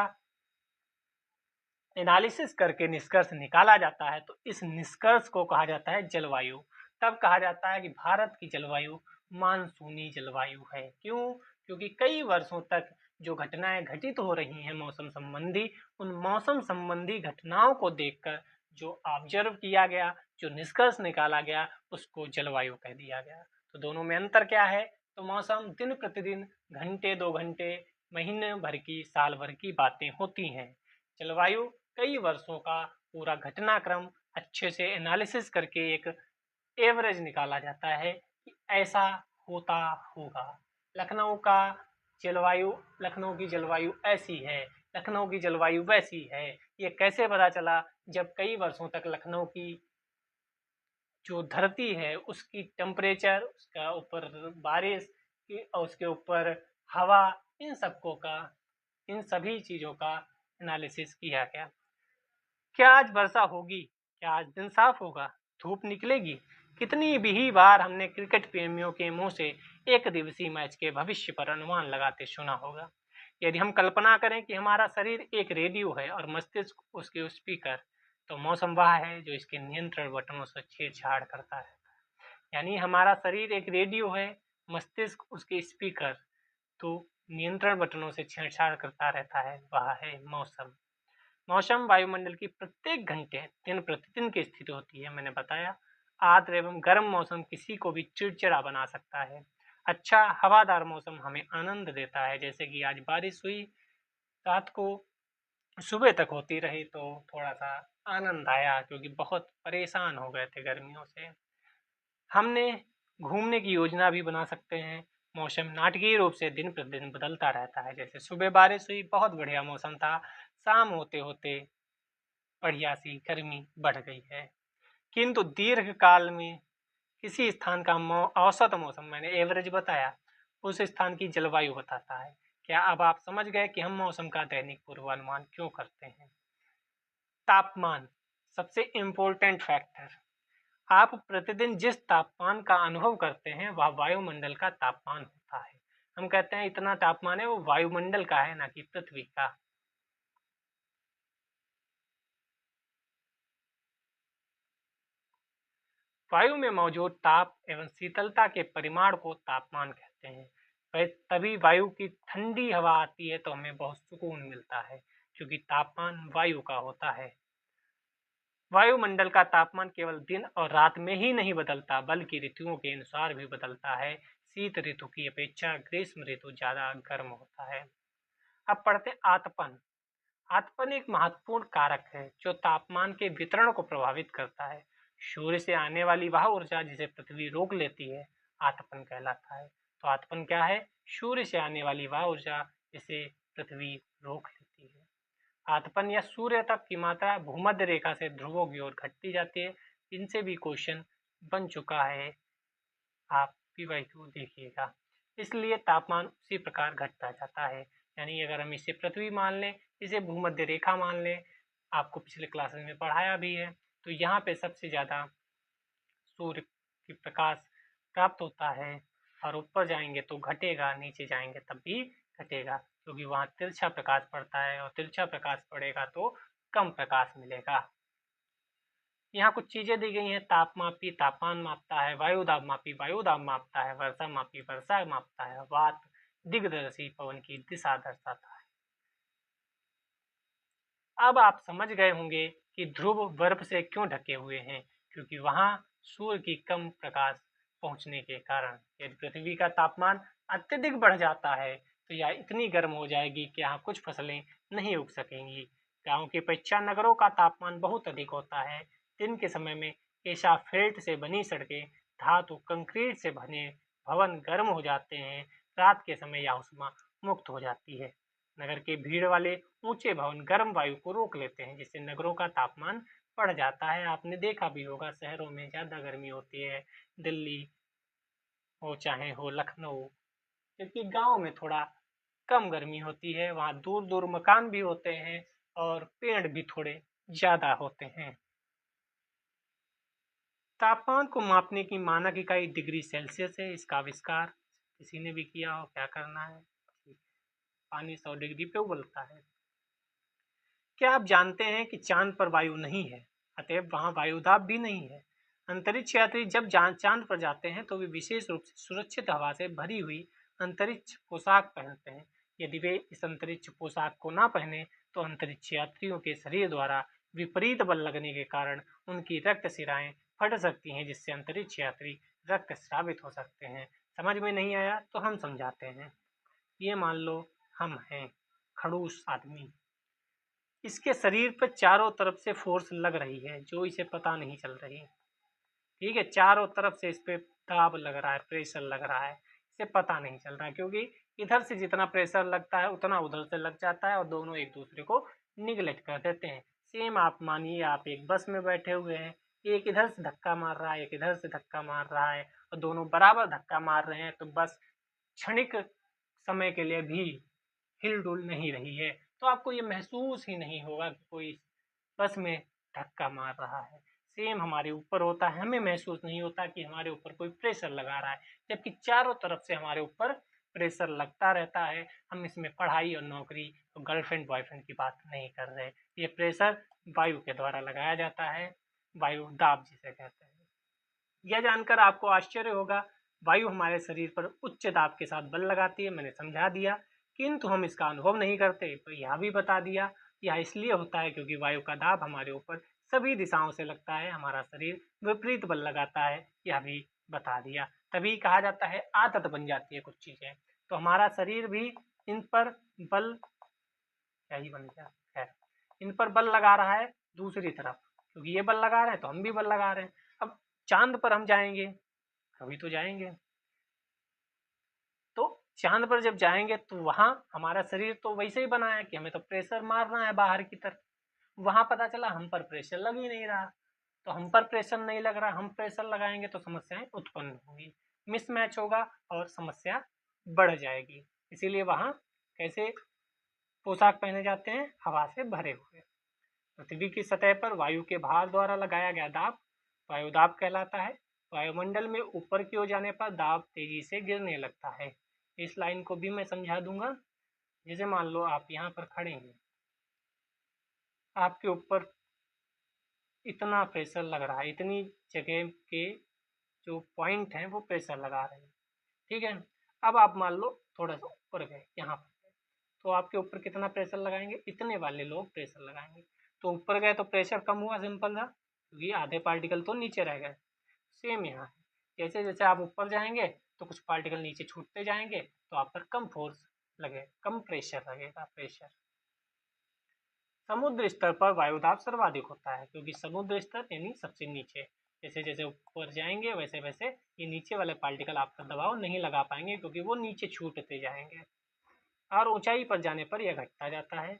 एनालिसिस करके निष्कर्ष निकाला जाता है तो इस निष्कर्ष को कहा जाता है जलवायु। तब कहा जाता है कि भारत की जलवायु मानसूनी जलवायु है। क्यों? क्योंकि कई वर्षों तक जो घटनाएं घटित हो रही हैं मौसम संबंधी, उन मौसम संबंधी घटनाओं को देखकर जो ऑब्जर्व किया गया, जो निष्कर्ष निकाला गया, उसको जलवायु कह दिया गया। तो दोनों में अंतर क्या है? तो मौसम दिन प्रतिदिन, घंटे 2 घंटे, महीने भर की, साल भर की बातें होती हैं। जलवायु कई वर्षों का पूरा घटनाक्रम अच्छे से एनालिसिस करके एक एवरेज निकाला जाता है कि ऐसा होता होगा। लखनऊ का जलवायु, लखनऊ की जलवायु ऐसी है, लखनऊ की जलवायु वैसी है। ये कैसे पता चला? जब कई वर्षों तक लखनऊ की जो धरती है उसकी टेम्परेचर, उसका ऊपर बारिश की और उसके ऊपर हवा, इन सभी चीज़ों का एनालिसिस किया गया। क्या आज वर्षा होगी? क्या आज दिन साफ होगा? धूप निकलेगी? कितनी भी बार हमने क्रिकेट प्रेमियों के मुंह से एक दिवसीय मैच के भविष्य पर अनुमान लगाते सुना होगा। यदि हम कल्पना करें कि हमारा शरीर एक रेडियो है और मस्तिष्क उसके स्पीकर, तो मौसम वह है जो इसके नियंत्रण बटनों से छेड़छाड़ करता है। यानी हमारा शरीर एक रेडियो है मस्तिष्क उसके स्पीकर तो नियंत्रण बटनों से छेड़छाड़ करता रहता है, वह है मौसम। मौसम वायुमंडल की प्रत्येक घंटे दिन प्रतिदिन की स्थिति होती है। मैंने बताया आर्द्र एवं गर्म मौसम किसी को भी चिड़चिड़ा बना सकता है। अच्छा हवादार मौसम हमें आनंद देता है, जैसे कि आज बारिश हुई, रात को सुबह तक होती रही तो थोड़ा सा आनंद आया, क्योंकि बहुत परेशान हो गए थे गर्मियों से। हमने घूमने की योजना भी बना सकते हैं। मौसम नाटकीय रूप से दिन प्रतिदिन बदलता रहता है, जैसे सुबह बारिश हुई, बहुत बढ़िया मौसम था, शाम होते होते बढ़िया सी गर्मी बढ़ गई है। किंतु दीर्घ काल में किसी स्थान का औसत मौसम, मैंने एवरेज बताया, उस स्थान की जलवायु बताता है। क्या अब आप समझ गए कि हम मौसम का दैनिक पूर्वानुमान क्यों करते हैं? तापमान सबसे इम्पोर्टेंट फैक्टर। आप प्रतिदिन जिस तापमान का अनुभव करते हैं वह वायुमंडल का तापमान होता है। हम कहते हैं इतना तापमान है, वो वायुमंडल का है, ना कि पृथ्वी का। वायु में मौजूद ताप एवं शीतलता के परिमाण को तापमान कहते हैं। तभी वायु की ठंडी हवा आती है तो हमें बहुत सुकून मिलता है, क्योंकि तापमान वायु का होता है। वायुमंडल का तापमान केवल दिन और रात में ही नहीं बदलता, बल्कि ऋतुओं के अनुसार भी बदलता है। शीत ऋतु की अपेक्षा ग्रीष्म ऋतु ज्यादा गर्म होता है। अब पढ़ते हैं आतपन। आतपन एक महत्वपूर्ण कारक है जो तापमान के वितरण को प्रभावित करता है। सूर्य से आने वाली वह ऊर्जा जिसे पृथ्वी रोक लेती है, आतपन कहलाता है। तो आतपन क्या है? सूर्य से आने वाली वह ऊर्जा जिसे पृथ्वी रोक लेती है। आतपन या सूर्य तप की मात्रा भूमध्य रेखा से ध्रुवों की ओर घटती जाती है। इनसे भी क्वेश्चन बन चुका है, आप पीवाईक्यू देखिएगा। इसलिए तापमान उसी प्रकार घटता जाता है। यानी अगर हम इसे पृथ्वी मान लें, इसे भूमध्य रेखा मान लें, आपको पिछले क्लासेस में पढ़ाया भी है, तो यहाँ पे सबसे ज़्यादा सूर्य की प्रकाश प्राप्त होता है, और ऊपर जाएंगे तो घटेगा, नीचे जाएंगे तब भी घटेगा, क्योंकि वहाँ तिरछा प्रकाश पड़ता है, और तिरछा प्रकाश पड़ेगा तो कम प्रकाश मिलेगा। यहाँ कुछ चीजें दी गई हैं। तापमापी तापमान मापता है, वायुदाब मापी वायुदाब मापता है, वर्षा मापी वर्षा मापता है, वात दिग्दर्शी पवन की दिशा दर्शाता है। अब आप समझ गए होंगे कि ध्रुव बर्फ से क्यों ढके हुए हैं, क्योंकि वहां सूर्य की कम प्रकाश पहुंचने के कारण। यदि पृथ्वी का तापमान अत्यधिक बढ़ जाता है तो यह इतनी गर्म हो जाएगी कि यहाँ कुछ फसलें नहीं उग सकेंगी। गाँव की अपेक्षा नगरों का तापमान बहुत अधिक होता है। दिन के समय में एसाफेल्ट से बनी सड़कें, धातु कंक्रीट से बने भवन गर्म हो जाते हैं। रात के समय यह ऊष्मा मुक्त हो जाती है। नगर के भीड़ वाले ऊंचे भवन गर्म वायु को रोक लेते हैं, जिससे नगरों का तापमान बढ़ जाता है। आपने देखा भी होगा, शहरों में ज़्यादा गर्मी होती है, दिल्ली हो चाहे हो लखनऊ, जबकि गांव में थोड़ा कम गर्मी होती है। वहाँ दूर दूर मकान भी होते हैं और पेड़ भी थोड़े ज़्यादा होते हैं। तापमान को मापने की मानक इकाई डिग्री सेल्सियस है। इसका आविष्कार किसी ने भी किया हो, क्या करना है, ठीक है। पानी 100 डिग्री पे उबलता है। क्या आप जानते हैं कि चांद पर वायु नहीं है, अतएव वहां वायुदाब भी नहीं है। अंतरिक्ष यात्री जब चांद पर जाते हैं तो वे विशेष रूप से सुरक्षित हवा से भरी हुई अंतरिक्ष पोशाक पहनते हैं। यदि वे इस अंतरिक्ष पोशाक को ना पहने तो अंतरिक्ष यात्रियों के शरीर द्वारा विपरीत बल लगने के कारण उनकी रक्त शिराएं फट सकती हैं, जिससे अंतरिक्ष यात्री रक्त स्रावित हो सकते हैं। समझ में नहीं आया तो हम समझाते हैं। ये मान लो हम हैं खड़ूस आदमी, इसके शरीर पर चारों तरफ से फोर्स लग रही है जो इसे पता नहीं चल रही। ठीक है, चारों तरफ से इस पे दाब लग रहा है, प्रेशर लग रहा है, इसे पता नहीं चल रहा है, क्योंकि इधर से जितना प्रेशर लगता है उतना उधर से लग जाता है और दोनों एक दूसरे को निगलेक्ट कर देते हैं। सेम आप मानिए आप एक बस में बैठे हुए हैं, एक इधर से धक्का मार रहा है, एक इधर से धक्का मार रहा है, और दोनों बराबर धक्का मार रहे हैं, तो बस क्षणिक समय के लिए भी हिल डुल नहीं रही है, तो आपको ये महसूस ही नहीं होगा कि कोई बस में धक्का मार रहा है। सेम हमारे ऊपर होता है, हमें महसूस नहीं होता कि हमारे ऊपर कोई प्रेशर लगा रहा है, जबकि चारों तरफ से हमारे ऊपर प्रेशर लगता रहता है। हम इसमें पढ़ाई और नौकरी और गर्लफ्रेंड बॉयफ्रेंड की बात नहीं कर रहे। ये प्रेशर वायु के द्वारा लगाया जाता है, वायु दाब जिसे कहते हैं। यह जानकर आपको आश्चर्य होगा वायु हमारे शरीर पर उच्च दाब के साथ बल लगाती है, मैंने समझा दिया, किंतु हम इसका अनुभव नहीं करते। तो यह भी बता दिया, यह इसलिए होता है क्योंकि वायु का दाब हमारे ऊपर सभी दिशाओं से लगता है, हमारा शरीर विपरीत बल लगाता है, यह भी बता दिया। तभी कहा जाता है आदत बन जाती है कुछ चीजें। तो हमारा शरीर भी इन पर बल, यही बन गया है, इन पर बल लगा रहा है दूसरी तरफ, क्योंकि ये बल लगा रहे हैं तो हम भी बल लगा रहे हैं। अब चांद पर हम जाएंगे, कभी तो जाएंगे, तो चांद पर जब जाएंगे तो वहां हमारा शरीर तो वैसे ही बना है कि हमें तो प्रेशर मारना है बाहर की तरफ। वहां पता चला हम पर प्रेशर लग ही नहीं रहा, तो हम पर प्रेशर नहीं लग रहा, हम प्रेशर लगाएंगे तो समस्याएं उत्पन्न होंगी, मिसमैच होगा और समस्या बढ़ जाएगी। इसीलिए वहां कैसे पोशाक पहने जाते हैं, हवा से भरे हुए। पृथ्वी की सतह पर वायु के भार द्वारा लगाया गया दाब वायुदाब कहलाता है। वायुमंडल में ऊपर की ओर जाने पर दाब तेजी से गिरने लगता है। इस लाइन को भी मैं समझा दूंगा। जैसे मान लो आप यहाँ पर खड़े हैं, आपके ऊपर इतना प्रेशर लग रहा है, इतनी जगह के जो पॉइंट हैं वो प्रेशर लगा रहे हैं, ठीक है। अब आप मान लो थोड़ा सा ऊपर गए, यहाँ पर तो आपके ऊपर कितना प्रेशर लगाएंगे, इतने वाले लोग प्रेशर लगाएंगे। तो ऊपर गए तो प्रेशर कम हुआ, सिंपल था, क्योंकि आधे पार्टिकल तो नीचे रह गए। सेम यहाँ है, जैसे जैसे आप ऊपर जाएंगे तो कुछ पार्टिकल नीचे छूटते जाएंगे, तो आप पर कम फोर्स लगे, कम प्रेशर लगेगा। प्रेशर समुद्र स्तर पर वायुदाब सर्वाधिक होता है, क्योंकि समुद्र स्तर यानी सबसे नीचे, जैसे जैसे ऊपर जाएंगे वैसे वैसे ये नीचे वाले पार्टिकल आप पर दबाव नहीं लगा पाएंगे, क्योंकि वो नीचे छूटते जाएंगे, और ऊंचाई पर जाने पर यह घटता जाता है।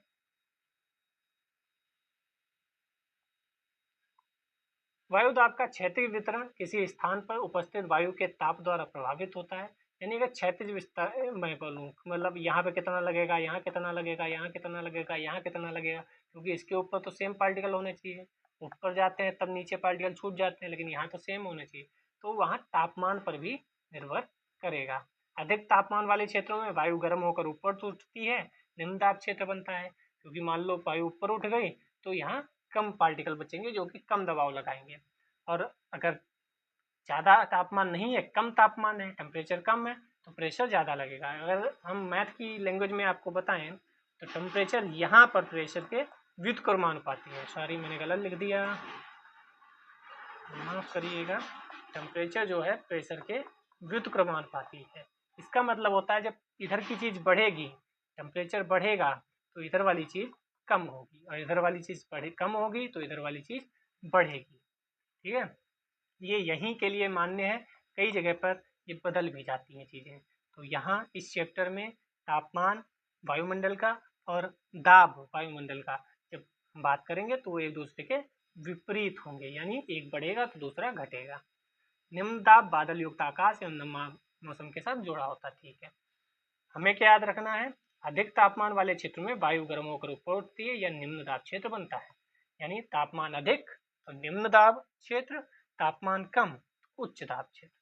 वायुदाब का क्षैतिज वितरण किसी स्थान पर उपस्थित वायु के ताप द्वारा प्रभावित होता है। यानी अगर क्षैतिज विस्तार मैं बोलूँ, मतलब यहाँ पे कितना लगेगा, यहाँ कितना लगेगा, यहाँ कितना लगेगा, यहाँ कितना लगेगा, क्योंकि इसके ऊपर तो सेम पार्टिकल होने चाहिए। ऊपर जाते हैं तब नीचे पार्टिकल छूट जाते हैं, लेकिन यहाँ तो सेम होने चाहिए। तो वहाँ तापमान पर भी निर्भर करेगा। अधिक तापमान वाले क्षेत्रों में वायु गर्म होकर ऊपर तो उठती है, निम्न दाब क्षेत्र बनता है, क्योंकि मान लो वायु ऊपर उठ गई तो यहाँ कम पार्टिकल बचेंगे जो कि कम दबाव लगाएंगे। और अगर ज़्यादा तापमान नहीं है, कम तापमान है, टेम्परेचर कम है, तो प्रेशर ज़्यादा लगेगा। अगर हम मैथ की लैंग्वेज में आपको बताएं तो टेम्परेचर यहाँ पर प्रेशर के व्युत्क्रमानुपाती है। सॉरी मैंने गलत लिख दिया, माफ करिएगा। टेम्परेचर जो है प्रेशर के व्युत्क्रमानुपाती है। इसका मतलब होता है जब इधर की चीज़ बढ़ेगी, टेम्परेचर बढ़ेगा, तो इधर वाली चीज़ कम होगी, और इधर वाली चीज़ कम होगी तो इधर वाली चीज़ बढ़ेगी, ठीक है। ये यहीं के लिए मान्य है, कई जगह पर ये बदल भी जाती हैं चीज़ें। तो यहाँ इस चैप्टर में तापमान वायुमंडल का और दाब वायुमंडल का जब हम बात करेंगे तो वो एक दूसरे के विपरीत होंगे, यानी एक बढ़ेगा तो दूसरा घटेगा। निम्न दाब बादल युक्त आकाश एवं मौसम के साथ जुड़ा होता है, ठीक है। हमें क्या याद रखना है, अधिक तापमान वाले क्षेत्र में वायु गर्म होकर ऊपर उठती है या निम्न दाब क्षेत्र बनता है। यानी तापमान अधिक तो निम्न दाब क्षेत्र, तापमान कम तो उच्च दाब क्षेत्र।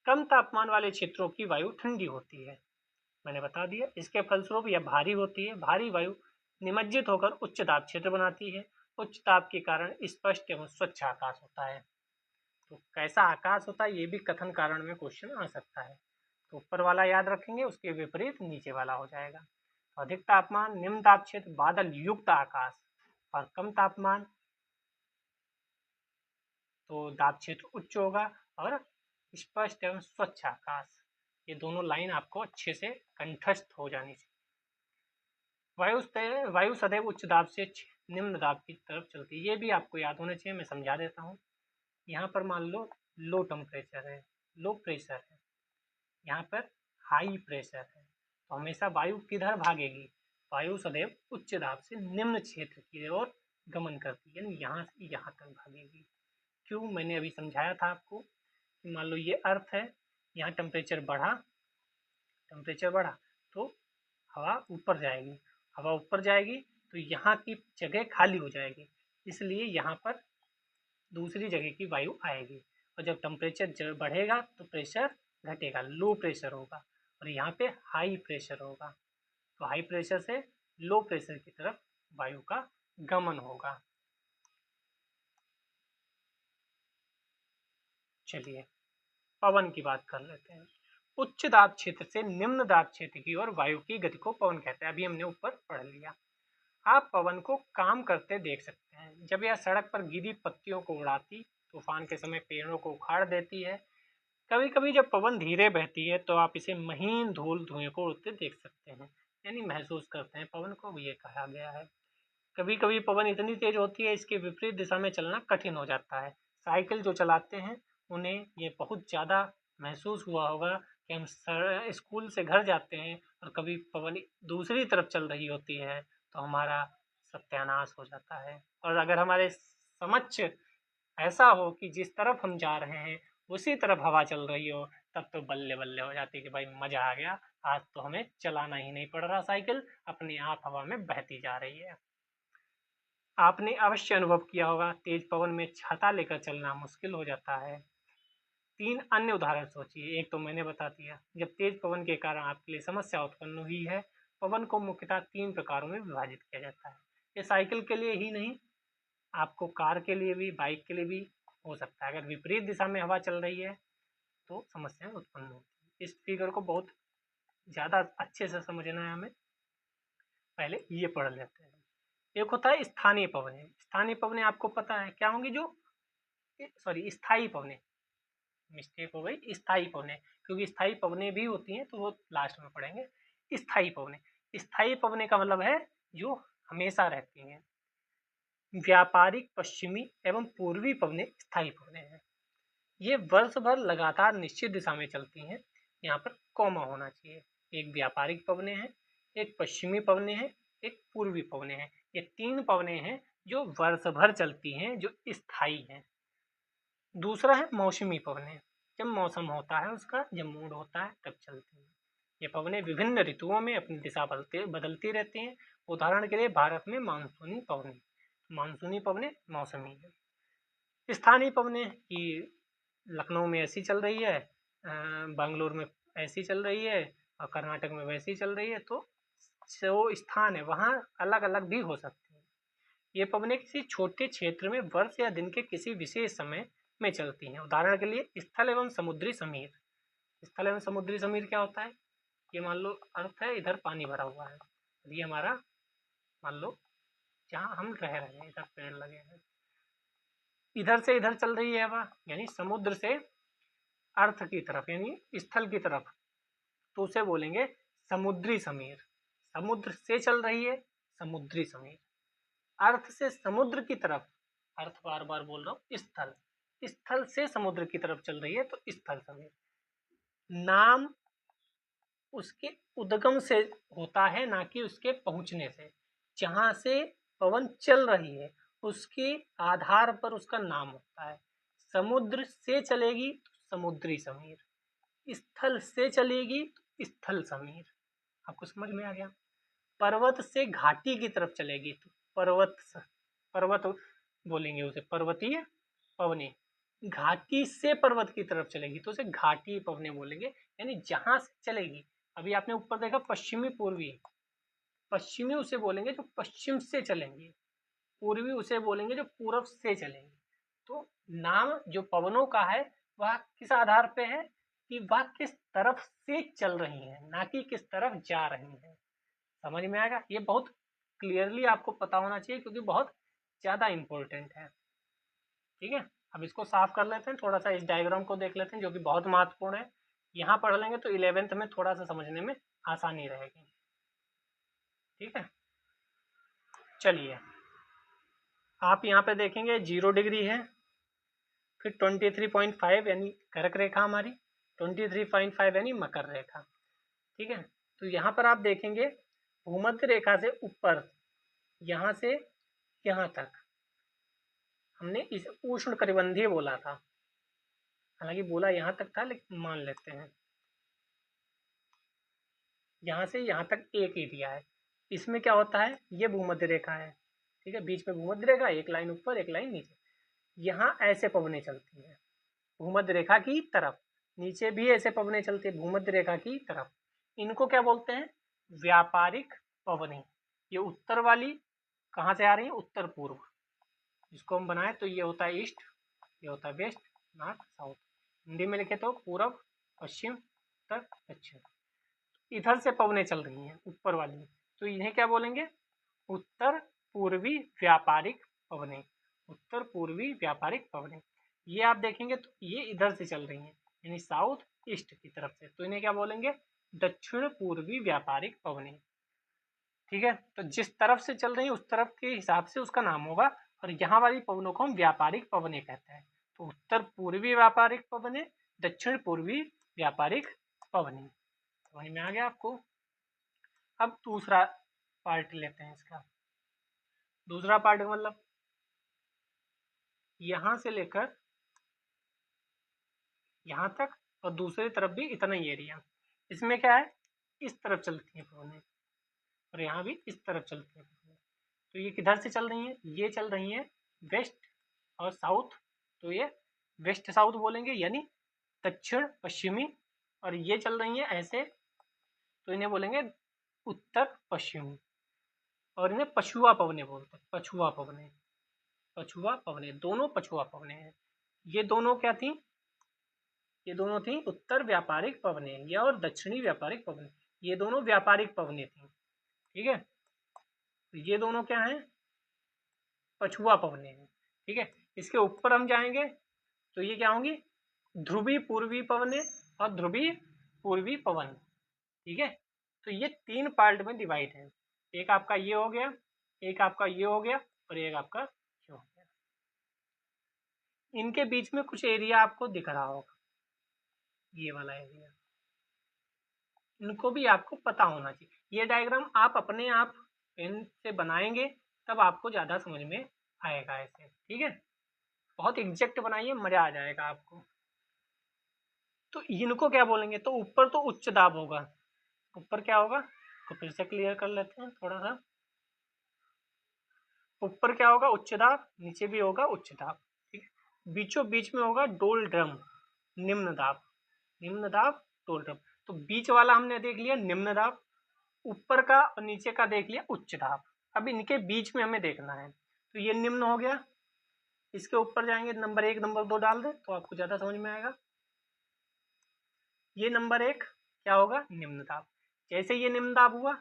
कम तापमान वाले क्षेत्रों की वायु ठंडी होती है, मैंने बता दिया। इसके फलस्वरूप यह भारी होती है। भारी वायु निमज्जित होकर उच्च दाब क्षेत्र बनाती है। उच्च ताप के कारण स्पष्ट एवं स्वच्छ आकाश होता है। तो कैसा आकाश होता है ये भी कथन कारण में क्वेश्चन आ सकता है। तो ऊपर वाला याद रखेंगे, उसके विपरीत नीचे वाला हो जाएगा। तो अधिक तापमान निम्न दाब क्षेत्र बादल युक्त आकाश, और कम तापमान तो दाब क्षेत्र उच्च होगा और स्पष्ट एवं स्वच्छ आकाश। ये दोनों लाइन आपको अच्छे से कंठस्थ हो जानी चाहिए। वायु सदैव उच्च दाब से निम्न दाब की तरफ चलती है, ये भी आपको याद होना चाहिए। मैं समझा देता हूँ। यहाँ पर मान लो लो टेम्परेचर है, लो प्रेशर है, यहाँ पर हाई प्रेशर है, तो हमेशा वायु किधर भागेगी, वायु सदैव उच्च दाब से निम्न क्षेत्र की ओर गमन करती है, यानी यहाँ से यहाँ तक भागेगी। क्यों, मैंने अभी समझाया था आपको कि मान लो ये अर्थ है, यहाँ टेम्परेचर बढ़ा तो हवा ऊपर जाएगी, हवा ऊपर जाएगी तो यहाँ की जगह खाली हो जाएगी, इसलिए यहाँ पर दूसरी जगह की वायु आएगी। और जब टेम्परेचर बढ़ेगा तो प्रेशर घटेगा, लो प्रेशर होगा, और यहाँ पे हाई प्रेशर होगा। तो हाई प्रेशर से लो प्रेशर की तरफ वायु का गमन होगा। चलिए पवन की बात कर लेते हैं। उच्च दाब क्षेत्र से निम्न दाब क्षेत्र की ओर वायु की गति को पवन कहते हैं। अभी हमने ऊपर पढ़ लिया। आप पवन को काम करते देख सकते हैं। जब यह सड़क पर गिरी पत्तियों को उड़ाती, तूफान के समय पेड़ों को उखाड़ देती है। कभी कभी जब पवन धीरे बहती है तो आप इसे महीन धूल धुएं को उड़ते देख सकते हैं, यानी महसूस करते हैं पवन को, ये कहा गया है। कभी कभी पवन इतनी तेज होती है इसके विपरीत दिशा में चलना कठिन हो जाता है। साइकिल जो चलाते हैं उन्हें ये बहुत ज़्यादा महसूस हुआ होगा कि हम स्कूल से घर जाते हैं और कभी पवन दूसरी तरफ चल रही होती है तो हमारा सत्यानाश हो जाता है। और अगर हमारे समक्ष ऐसा हो कि जिस तरफ हम जा रहे हैं उसी तरफ हवा चल रही हो, तब तो बल्ले बल्ले हो जाती है कि भाई मजा आ गया, आज तो हमें चलाना ही नहीं पड़ रहा, साइकिल अपने आप हवा में बहती जा रही है। आपने अवश्य अनुभव किया होगा तेज पवन में छाता लेकर चलना मुश्किल हो जाता है। 3 अन्य उदाहरण सोचिए। एक तो मैंने बता दिया, जब तेज पवन के कारण आपके लिए समस्या उत्पन्न हुई है। पवन को मुख्यतः 3 प्रकारों में विभाजित किया जाता है। ये साइकिल के लिए ही नहीं, आपको कार के लिए भी, बाइक के लिए भी हो सकता है। अगर विपरीत दिशा में हवा चल रही है तो समस्याएं उत्पन्न होती है। इस फिगर को बहुत ज़्यादा अच्छे से समझना है हमें, पहले ये पढ़ लेते हैं। एक होता है स्थानीय पवनें। स्थानीय पवनें आपको पता है क्या होंगी, जो सॉरी स्थायी पवनें, मिस्टेक हो गई, स्थायी पवनें, क्योंकि स्थायी पवनें भी होती हैं तो वो लास्ट में पढ़ेंगे। स्थायी पवनें, स्थायी पवनें का मतलब है जो हमेशा रहती हैं। व्यापारिक पश्चिमी एवं पूर्वी पवनें स्थायी पवनें हैं। ये वर्ष भर लगातार निश्चित दिशा में चलती हैं। यहाँ पर कॉमा होना चाहिए। एक व्यापारिक पवनें हैं, एक पश्चिमी पवनें हैं, एक पूर्वी पवनें हैं। ये 3 पवनें हैं जो वर्ष भर चलती हैं, जो स्थायी हैं। दूसरा है मौसमी पवनें, जब मौसम होता है उसका, जब मूड होता है तब चलती हैं। ये पवनें विभिन्न ऋतुओं में अपनी दिशा बदलती रहती हैं। उदाहरण के लिए भारत में मानसूनी पवनें, मानसूनी पवनें मौसमी है। स्थानीय पवनें कि लखनऊ में ऐसी चल रही है, बेंगलोर में ऐसी चल रही है और कर्नाटक में वैसी चल रही है, तो जो स्थान है वहाँ अलग अलग भी हो सकती है। ये पवनें किसी छोटे क्षेत्र में वर्ष या दिन के किसी विशेष समय में चलती हैं। उदाहरण के लिए स्थल एवं समुद्री समीर। स्थल एवं समुद्री समीर क्या होता है, ये मान लो अर्थ है, इधर पानी भरा हुआ है, ये हमारा मान लो जहाँ हम रह रहे हैं, इधर पेड़ लगे हैं, इधर से इधर चल रही है हवा, यानी समुद्र से अर्थ की तरफ यानी स्थल की तरफ, तो उसे बोलेंगे समुद्री समीर। समुद्र से चल रही है, समुद्री समीर। अर्थ से समुद्र की तरफ, अर्थ बार बार बोल रहा हूँ, स्थल, स्थल से समुद्र की तरफ चल रही है तो स्थल समीर। नाम उसके उद्गम से होता है, ना कि उसके पहुंचने से। जहां से पवन चल रही है उसके आधार पर उसका नाम होता है। समुद्र से चलेगी तो समुद्री समीर, स्थल से चलेगी तो स्थल समीर। आपको समझ में आ गया। पर्वत से घाटी की तरफ चलेगी तो पर्वत बोलेंगे उसे, पर्वतीय पवनें। घाटी से पर्वत की तरफ चलेगी तो उसे घाटी पवनें बोलेंगे, यानी जहां से चलेगी। अभी आपने ऊपर देखा पश्चिमी पूर्वी, पश्चिमी उसे बोलेंगे जो पश्चिम से चलेंगे, पूर्वी उसे बोलेंगे जो पूर्व से चलेंगे। तो नाम जो पवनों का है वह किस आधार पे है कि वह किस तरफ से चल रही हैं, ना कि किस तरफ जा रही हैं। समझ में आएगा। ये बहुत क्लियरली आपको पता होना चाहिए क्योंकि बहुत ज़्यादा इम्पोर्टेंट है। ठीक है, अब इसको साफ कर लेते हैं, थोड़ा सा इस डायग्राम को देख लेते हैं जो कि बहुत महत्वपूर्ण है। यहाँ पढ़ लेंगे तो 11th में थोड़ा सा समझने में आसानी रहेगी। ठीक है, चलिए आप यहाँ पे देखेंगे 0 डिग्री है, फिर 23.5 यानी कर्क रेखा हमारी, 23.5 यानी मकर रेखा। ठीक है, तो यहाँ पर आप देखेंगे भूमध्य रेखा से ऊपर, यहाँ से यहाँ तक हमने इस उष्ण कटिबंधीय बोला था, हालांकि बोला यहाँ तक था लेकिन मान लेते हैं, यहाँ से यहाँ तक एक ही दिया है। इसमें क्या होता है, ये भूमध्य रेखा है, ठीक है, बीच में भूमध्य रेखा, एक लाइन ऊपर एक लाइन नीचे। यहाँ ऐसे पवनें चलती हैं भूमध्य रेखा की तरफ, नीचे भी ऐसे पवनें चलती है भूमध्य रेखा की तरफ। इनको क्या बोलते हैं, व्यापारिक पवनें। ये उत्तर वाली कहाँ से आ रही है, उत्तर पूर्व। इसको हम बनाए तो ये होता है ईस्ट, ये होता है वेस्ट, नॉर्थ, साउथ। हिंदी में लिखे तो पूरब, पश्चिम, उत्तर, दक्षिण। इधर से पवनें चल रही हैं ऊपर वाली, तो इन्हें क्या बोलेंगे? उत्तर पूर्वी व्यापारिक पवनें। उत्तर पूर्वी व्यापारिक पवनें। ये आप देखेंगे तो ये इधर से चल रही हैं, यानी साउथ ईस्ट की तरफ से, तो इन्हें क्या बोलेंगे? दक्षिण पूर्वी व्यापारिक पवनें। ठीक है, तो जिस तरफ से चल रही है उस तरफ के हिसाब से उसका नाम होगा, और यहाँ वाली पवनों को हम व्यापारिक पवनें कहते हैं। तो उत्तर पूर्वी व्यापारिक पवनें, दक्षिण पूर्वी व्यापारिक पवनें। समझ में आ गया आपको? अब दूसरा पार्ट लेते हैं इसका। दूसरा पार्ट मतलब यहां से लेकर यहां तक, और दूसरी तरफ भी इतना ही एरिया। इसमें क्या है? इस तरफ चलती है पवनें, और यहाँ भी इस तरफ चलती है पवनें। तो ये किधर से चल रही हैं? ये चल रही हैं वेस्ट और साउथ, तो ये वेस्ट साउथ बोलेंगे, यानी दक्षिण पश्चिमी। और ये चल रही हैं ऐसे, तो इन्हें बोलेंगे उत्तर पश्चिमी। और इन्हें पछुआ पवनें बोलते हैं, पछुआ पवनें। पछुआ पवनें, दोनों पछुआ पवनें हैं। ये दोनों क्या थी? ये दोनों थी उत्तर व्यापारिक पवनें, या और दक्षिणी व्यापारिक पवनें। ये दोनों व्यापारिक पवनें थी। ठीक है, ये दोनों क्या हैं? पछुआ पवनें हैं। ठीक है, इसके ऊपर हम जाएंगे तो ये क्या होंगी? ध्रुवी पूर्वी पवनें और ध्रुवी पूर्वी पवन। ठीक है, तो ये तीन पार्ट में डिवाइड है। एक आपका ये हो गया, एक आपका ये हो गया, और एक आपका ये हो गया। इनके बीच में कुछ एरिया आपको दिख रहा होगा, ये वाला एरिया, इनको भी आपको पता होना चाहिए। ये डायग्राम आप अपने आप पेन से बनाएंगे तब आपको ज़्यादा समझ में आएगा ऐसे। ठीक है, बहुत एग्जैक्ट बनाइए, मज़ा आ जाएगा आपको। तो इनको क्या बोलेंगे? तो ऊपर तो उच्च दाब होगा। ऊपर क्या होगा? तो फिर से क्लियर कर लेते हैं थोड़ा सा। ऊपर क्या होगा? उच्च दाब। नीचे भी होगा उच्च दाब। ठीक है, बीचों बीच में होगा डोल ड्रम, निम्न दाब। निम्न दाब, डोल ड्रम। तो बीच वाला हमने देख लिया निम्न दाब, ऊपर का और नीचे का देख लिया उच्च दाब। अब इनके बीच में हमें देखना है, तो ये निम्न हो गया। इसके ऊपर जाएंगे, नंबर 1 नंबर 2 डाल दे तो आपको ज्यादा समझ में आएगा। ये नंबर 1 क्या होगा? निम्न दाब। जैसे ये निम्न दाब हुआ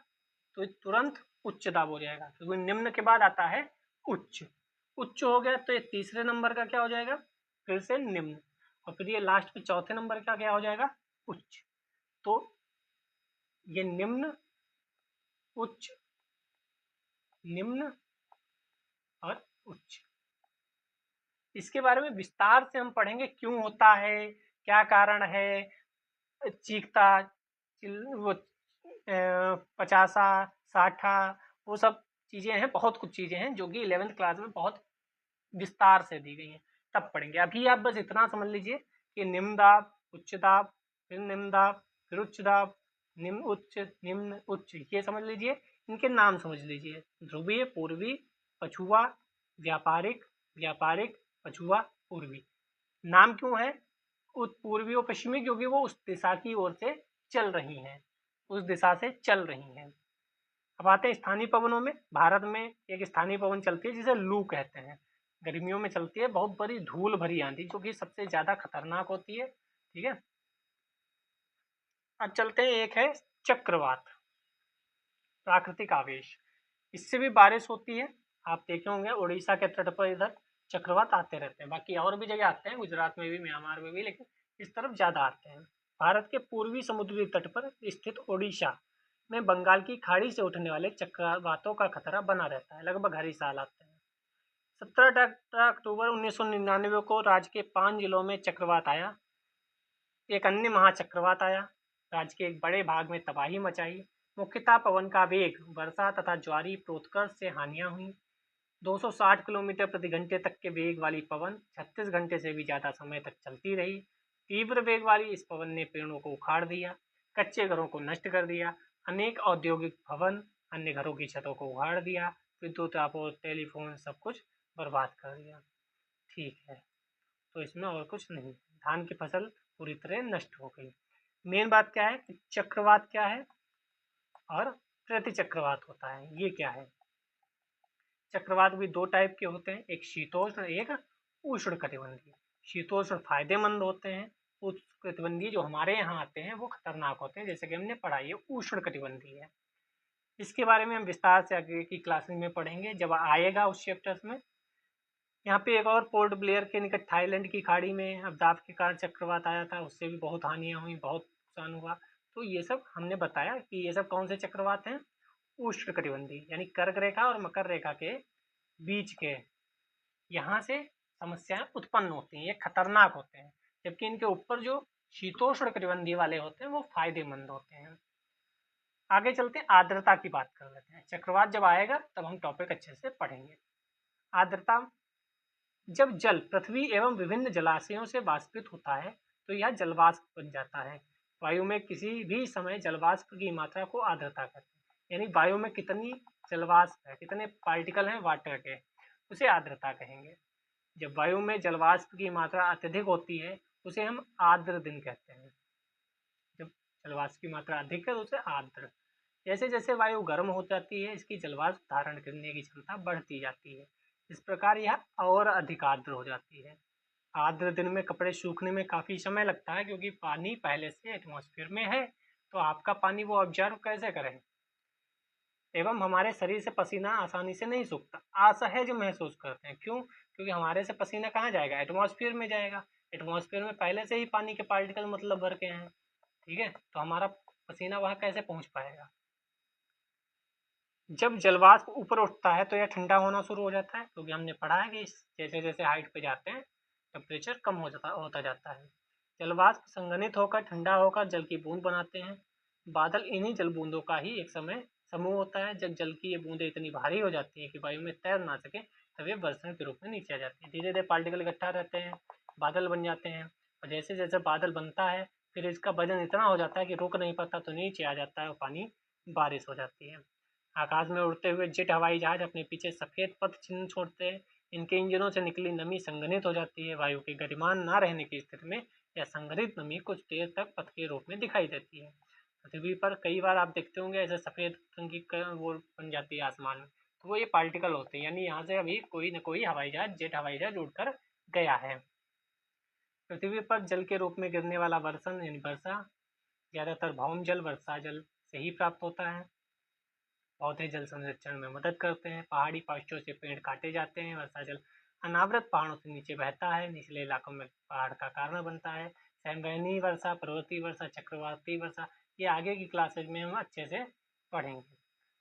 तो तुरंत उच्च दाब हो जाएगा, क्योंकि निम्न के बाद आता है उच्च। उच्च हो गया तो ये तीसरे नंबर का क्या हो जाएगा? फिर से निम्न, और फिर ये लास्ट में चौथे नंबर का क्या हो जाएगा? उच्च। तो ये निम्न, उच्च, निम्न और उच्च। इसके बारे में विस्तार से हम पढ़ेंगे, क्यों होता है, क्या कारण है, चीखता, वो पचासा, साठा, वो सब चीज़ें हैं, बहुत कुछ चीज़ें हैं जो कि 11th क्लास में बहुत विस्तार से दी गई हैं, तब पढ़ेंगे। अभी आप बस इतना समझ लीजिए कि निम्न दाब, उच्च दाब, फिर निम्न दाब, फिर उच्च दाब, निम्न उच्च, निम्न उच्च, ये समझ लीजिए। इनके नाम समझ लीजिए, ध्रुवीय, पूर्वी, पछुआ, व्यापारिक, व्यापारिक, पछुआ, पूर्वी। नाम क्यों है पूर्वी और पश्चिमी? क्योंकि वो उस दिशा की ओर से चल रही हैं, उस दिशा से चल रही हैं। अब आते हैं स्थानीय पवनों में। भारत में एक स्थानीय पवन चलती है जिसे लू कहते हैं, गर्मियों में चलती है, बहुत बड़ी धूल भरी आंधी, जो कि सबसे ज्यादा खतरनाक होती है। ठीक है, अब चलते हैं, एक है चक्रवात, प्राकृतिक आवेश। इससे भी बारिश होती है। आप देखे होंगे उड़ीसा के तट पर इधर चक्रवात आते रहते हैं, बाकी और भी जगह आते हैं, गुजरात में भी, म्यांमार में भी, लेकिन इस तरफ ज्यादा आते हैं। भारत के पूर्वी समुद्री तट पर स्थित ओडिशा में बंगाल की खाड़ी से उठने वाले चक्रवातों का खतरा बना रहता है, लगभग हर साल आते हैं। 17 अक्टूबर 1999 को राज्य के 5 जिलों में चक्रवात आया। एक अन्य महाचक्रवात आया, राज्य के एक बड़े भाग में तबाही मचाई। मुख्यतः पवन का वेग, वर्षा तथा ज्वारी प्रोत्कर्ष से हानियां हुई। 260 किलोमीटर प्रति घंटे तक के वेग वाली पवन 36 घंटे से भी ज़्यादा समय तक चलती रही। तीव्र वेग वाली इस पवन ने पेड़ों को उखाड़ दिया, कच्चे घरों को नष्ट कर दिया, अनेक औद्योगिक भवन, अन्य घरों की छतों को उखाड़ दिया, विद्युत आपूर्ति, टेलीफोन, सब कुछ बर्बाद कर दिया। ठीक है, तो इसमें और कुछ नहीं, धान की फसल पूरी तरह नष्ट हो गई। मेन बात क्या है कि चक्रवात क्या है और प्रति चक्रवात होता है, ये क्या है? चक्रवात भी दो टाइप के होते हैं, एक शीतोष्ण, एक उष्ण कटिबंधीय। शीतोष्ण फायदेमंद होते हैं, उष्णकटिबंधीय जो हमारे यहाँ आते हैं वो खतरनाक होते हैं, जैसे कि हमने पढ़ा ये उष्णकटिबंधीय है। इसके बारे में हम विस्तार से आगे की क्लासेस में पढ़ेंगे जब आएगा उस चैप्टर्स में। यहाँ पे एक और पोर्ट ब्लेयर के निकट थाईलैंड की खाड़ी में अवदाब के कारण चक्रवात आया था, उससे भी बहुत हानियां हुई, बहुत नुकसान हुआ। तो ये सब हमने बताया कि ये सब कौन से चक्रवात हैं, उष्णकटिबंधीय, यानी कर्क रेखा और मकर रेखा के बीच के, यहाँ से समस्याएं उत्पन्न होती हैं, ये खतरनाक होते हैं। जबकि इनके ऊपर जो शीतोष्ण कटिबंधीय वाले होते हैं वो फायदेमंद होते हैं। आगे चलते हैं, आर्द्रता की बात कर लेते हैं। चक्रवात जब आएगा तब हम टॉपिक अच्छे से पढ़ेंगे। आर्द्रता, जब जल पृथ्वी एवं विभिन्न जलाशयों से वाष्पित होता है तो यह जलवाष्प बन जाता है। वायु में किसी भी समय जलवाष्प की मात्रा को आर्द्रता कहते हैं, यानी वायु में कितनी जलवाष्प है, कितने पार्टिकल हैं वाटर के, उसे आर्द्रता कहेंगे। जब वायु में जलवाष्प की मात्रा अत्यधिक होती है उसे हम आर्द्र दिन कहते हैं। जब जलवाष्प की मात्रा अधिक है तो उसे आर्द्र। जैसे जैसे वायु गर्म हो जाती है इसकी जलवाष्प धारण करने की क्षमता बढ़ती जाती है, इस प्रकार यह और अधिक आर्द्र हो जाती है। आर्द्र दिन में कपड़े सूखने में काफ़ी समय लगता है क्योंकि पानी पहले से एटमॉस्फेयर में है, तो आपका पानी वो ऑब्जर्व कैसे करें, एवं हमारे शरीर से पसीना आसानी से नहीं सूखता, असहज महसूस करते हैं। क्यों? क्योंकि हमारे से पसीना कहाँ जाएगा, एटमॉस्फेयर में जाएगा। एटमॉस्फेयर में पहले से ही पानी के पार्टिकल मतलब भर के हैं, ठीक है, तो हमारा पसीना वहाँ कैसे पहुँच पाएगा। जब जलवाष्प ऊपर उठता है तो यह ठंडा होना शुरू हो जाता है, क्योंकि हमने पढ़ा है कि जैसे जैसे हाइट पे जाते हैं टेम्परेचर कम होता जाता है। जलवाष्प संघनित होकर ठंडा होकर जल की बूंद बनाते हैं। बादल इन्हीं जल बूंदों का ही एक समय समूह होता है। जब जल की ये बूंदें इतनी भारी हो जाती हैं कि वायु में तैर ना सके तब ये वर्षण के रूप में नीचे आ जाती है। धीरे धीरे पार्टिकल इकट्ठा रहते हैं, बादल बन जाते हैं, और जैसे जैसे बादल बनता है फिर इसका वजन इतना हो जाता है कि रुक नहीं पाता तो नीचे आ जाता है और पानी बारिश हो जाती है। आकाश में उड़ते हुए जेट हवाई जहाज अपने पीछे सफेद पथ चिन्ह छोड़ते हैं। इनके इंजनों से निकली नमी संघनित हो जाती है। वायु के गतिमान न रहने की स्थिति में यह संघनित नमी कुछ देर तक पथ के रूप में दिखाई देती है। पृथ्वी पर कई बार आप देखते होंगे ऐसे सफेद रंग की वो बन जाती है आसमान में, तो वो ये पार्टिकल होते हैं, यानी यहाँ से अभी कोई न कोई हवाई जहाज, जेट हवाई जहाज उड़कर गया है। पृथ्वी पर जल के रूप में गिरने वाला वर्षण यानी वर्षा ज्यादातर भौम जल, वर्षा जल से ही प्राप्त होता है। पौधे जल संरक्षण में मदद करते हैं। पहाड़ी पार्श्वों से पेड़ काटे जाते हैं। वर्षा जल अनावृत पहाड़ों से नीचे बहता है, निचले इलाकों में पहाड़ का कारण बनता है। संवहनीय वर्षा, पर्वतीय वर्षा, चक्रवाती वर्षा, ये आगे की क्लासेज में हम अच्छे से पढ़ेंगे।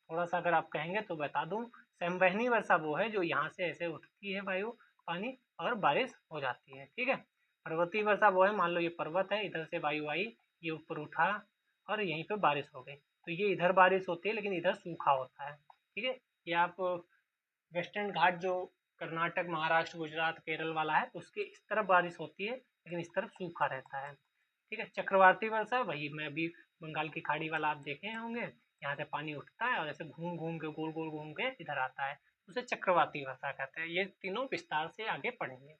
थोड़ा सा अगर आप कहेंगे तो बता दूं, संवहनीय वर्षा वो है जो यहाँ से ऐसे उठती है वायु पानी और बारिश हो जाती है, ठीक है। पर्वतीय वर्षा वो है, मान लो ये पर्वत है, इधर से वायु आई, ये ऊपर उठा और यहीं पे बारिश हो गई, तो ये इधर बारिश होती है लेकिन इधर सूखा होता है, ठीक है। ये आप वेस्टर्न घाट जो कर्नाटक, महाराष्ट्र, गुजरात, केरल वाला है उसके इस तरफ बारिश होती है लेकिन इस तरफ सूखा रहता है, ठीक है। चक्रवाती वर्षा वही मैं अभी बंगाल की खाड़ी वाला आप देखे होंगे, यहाँ से पानी उठता है और ऐसे घूम घूम के गोल गोल घूम के इधर आता है, उसे चक्रवाती वर्षा कहते हैं। ये तीनों विस्तार से आगे पढ़ेंगे।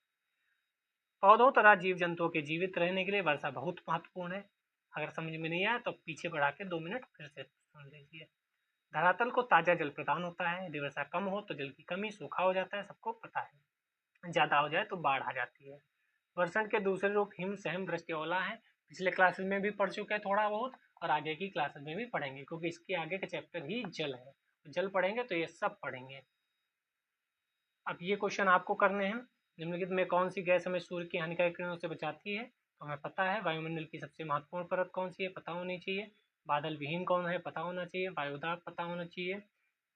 पौधों तथा जीव जंतुओं के जीवित रहने के लिए वर्षा बहुत महत्वपूर्ण है। अगर समझ में नहीं आया तो पीछे बढ़ा के 2 मिनट फिर से सुन लीजिए। धरातल को ताजा जल प्रदान होता है। यदि वर्षा कम हो तो जल की कमी, सूखा हो जाता है, सबको पता है। ज्यादा हो जाए तो बाढ़ आ जाती है। वर्षण के दूसरे रूप हिम, सहम, वृष्टि, ओला है। पिछले क्लासेस में भी पढ़ चुके हैं थोड़ा बहुत, और आगे की क्लासेस में भी पढ़ेंगे क्योंकि इसके आगे का चैप्टर ही जल है। जल पढ़ेंगे तो ये सब पढ़ेंगे। अब ये क्वेश्चन आपको करने हैं। निम्नलिखित में कौन सी गैस हमें सूर्य की हानिकारक किरणों से बचाती है? तो हमें पता है। वायुमंडल की सबसे महत्वपूर्ण परत कौन सी है? पता होनी चाहिए। बादल विहीन कौन है? पता होना चाहिए। वायुदाब पता होना चाहिए।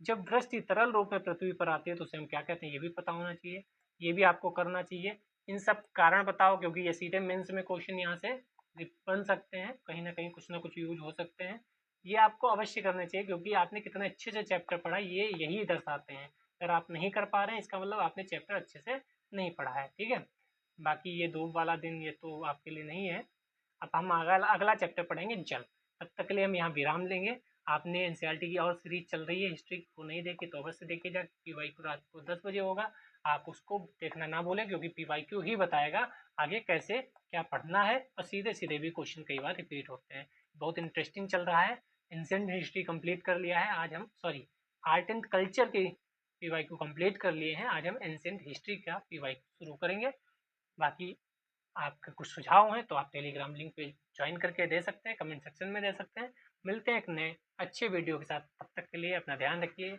जब वृष्टि तरल रूप में पृथ्वी पर आती है तो उसे हम क्या कहते हैं? ये भी पता होना चाहिए। ये भी आपको करना चाहिए। इन सब कारण बताओ, क्योंकि ये सीधे मेंस में क्वेश्चन यहाँ से बन सकते हैं, कहीं ना कुछ यूज हो सकते हैं। ये आपको अवश्य करना चाहिए क्योंकि आपने कितने अच्छे से चैप्टर पढ़ा ये यही दर्शाते हैं। अगर आप नहीं कर पा रहे हैं इसका मतलब आपने चैप्टर अच्छे से नहीं पढ़ा है, ठीक है। बाकी ये धूप वाला दिन ये तो आपके लिए नहीं है। अब हम अगला चैप्टर पढ़ेंगे जल। तब तक के लिए हम यहाँ विराम लेंगे। आपने एनसीईआरटी की और सीरीज चल रही है हिस्ट्री को नहीं देखी तो अवश्य देखे जा। पीवाईक्यू रात को 10 बजे होगा, आप उसको देखना ना भूलें क्योंकि पीवाईक्यू ही बताएगा आगे कैसे क्या पढ़ना है, और सीधे सीधे भी क्वेश्चन कई बार रिपीट होते हैं। बहुत इंटरेस्टिंग चल रहा है। एंशिएंट हिस्ट्री कंप्लीट कर लिया है आज हम, सॉरी आर्ट एंड कल्चर की पीवाईक्यू कंप्लीट कर लिए हैं। आज हम एंशिएंट हिस्ट्री का पीवाईक्यू शुरू करेंगे। बाकी आपके कुछ सुझाव हैं तो आप टेलीग्राम लिंक पे ज्वाइन करके दे सकते हैं, कमेंट सेक्शन में दे सकते हैं। मिलते हैं एक नए अच्छे वीडियो के साथ, तब तक के लिए अपना ध्यान रखिए।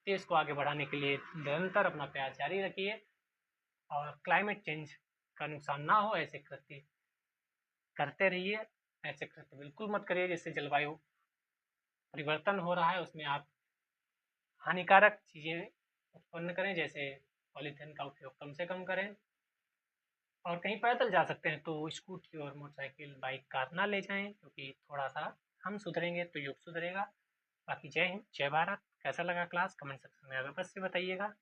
देश को आगे बढ़ाने के लिए निरंतर अपना प्रयास जारी रखिए और क्लाइमेट चेंज का नुकसान ना हो ऐसे कृत्य करते रहिए। ऐसे कृत्य बिल्कुल मत करिए जिससे जलवायु परिवर्तन हो रहा है उसमें आप हानिकारक चीज़ें उत्पन्न करें, जैसे पॉलीथीन का उपयोग कम से कम करें। और कहीं पैदल जा सकते हैं तो स्कूटी और मोटरसाइकिल, बाइक, कार ना ले जाएं, क्योंकि थोड़ा सा हम सुधरेंगे तो युग सुधरेगा। बाकी जय हिंद, जय भारत। कैसा लगा क्लास कमेंट सेक्शन में अवश्य बताइएगा।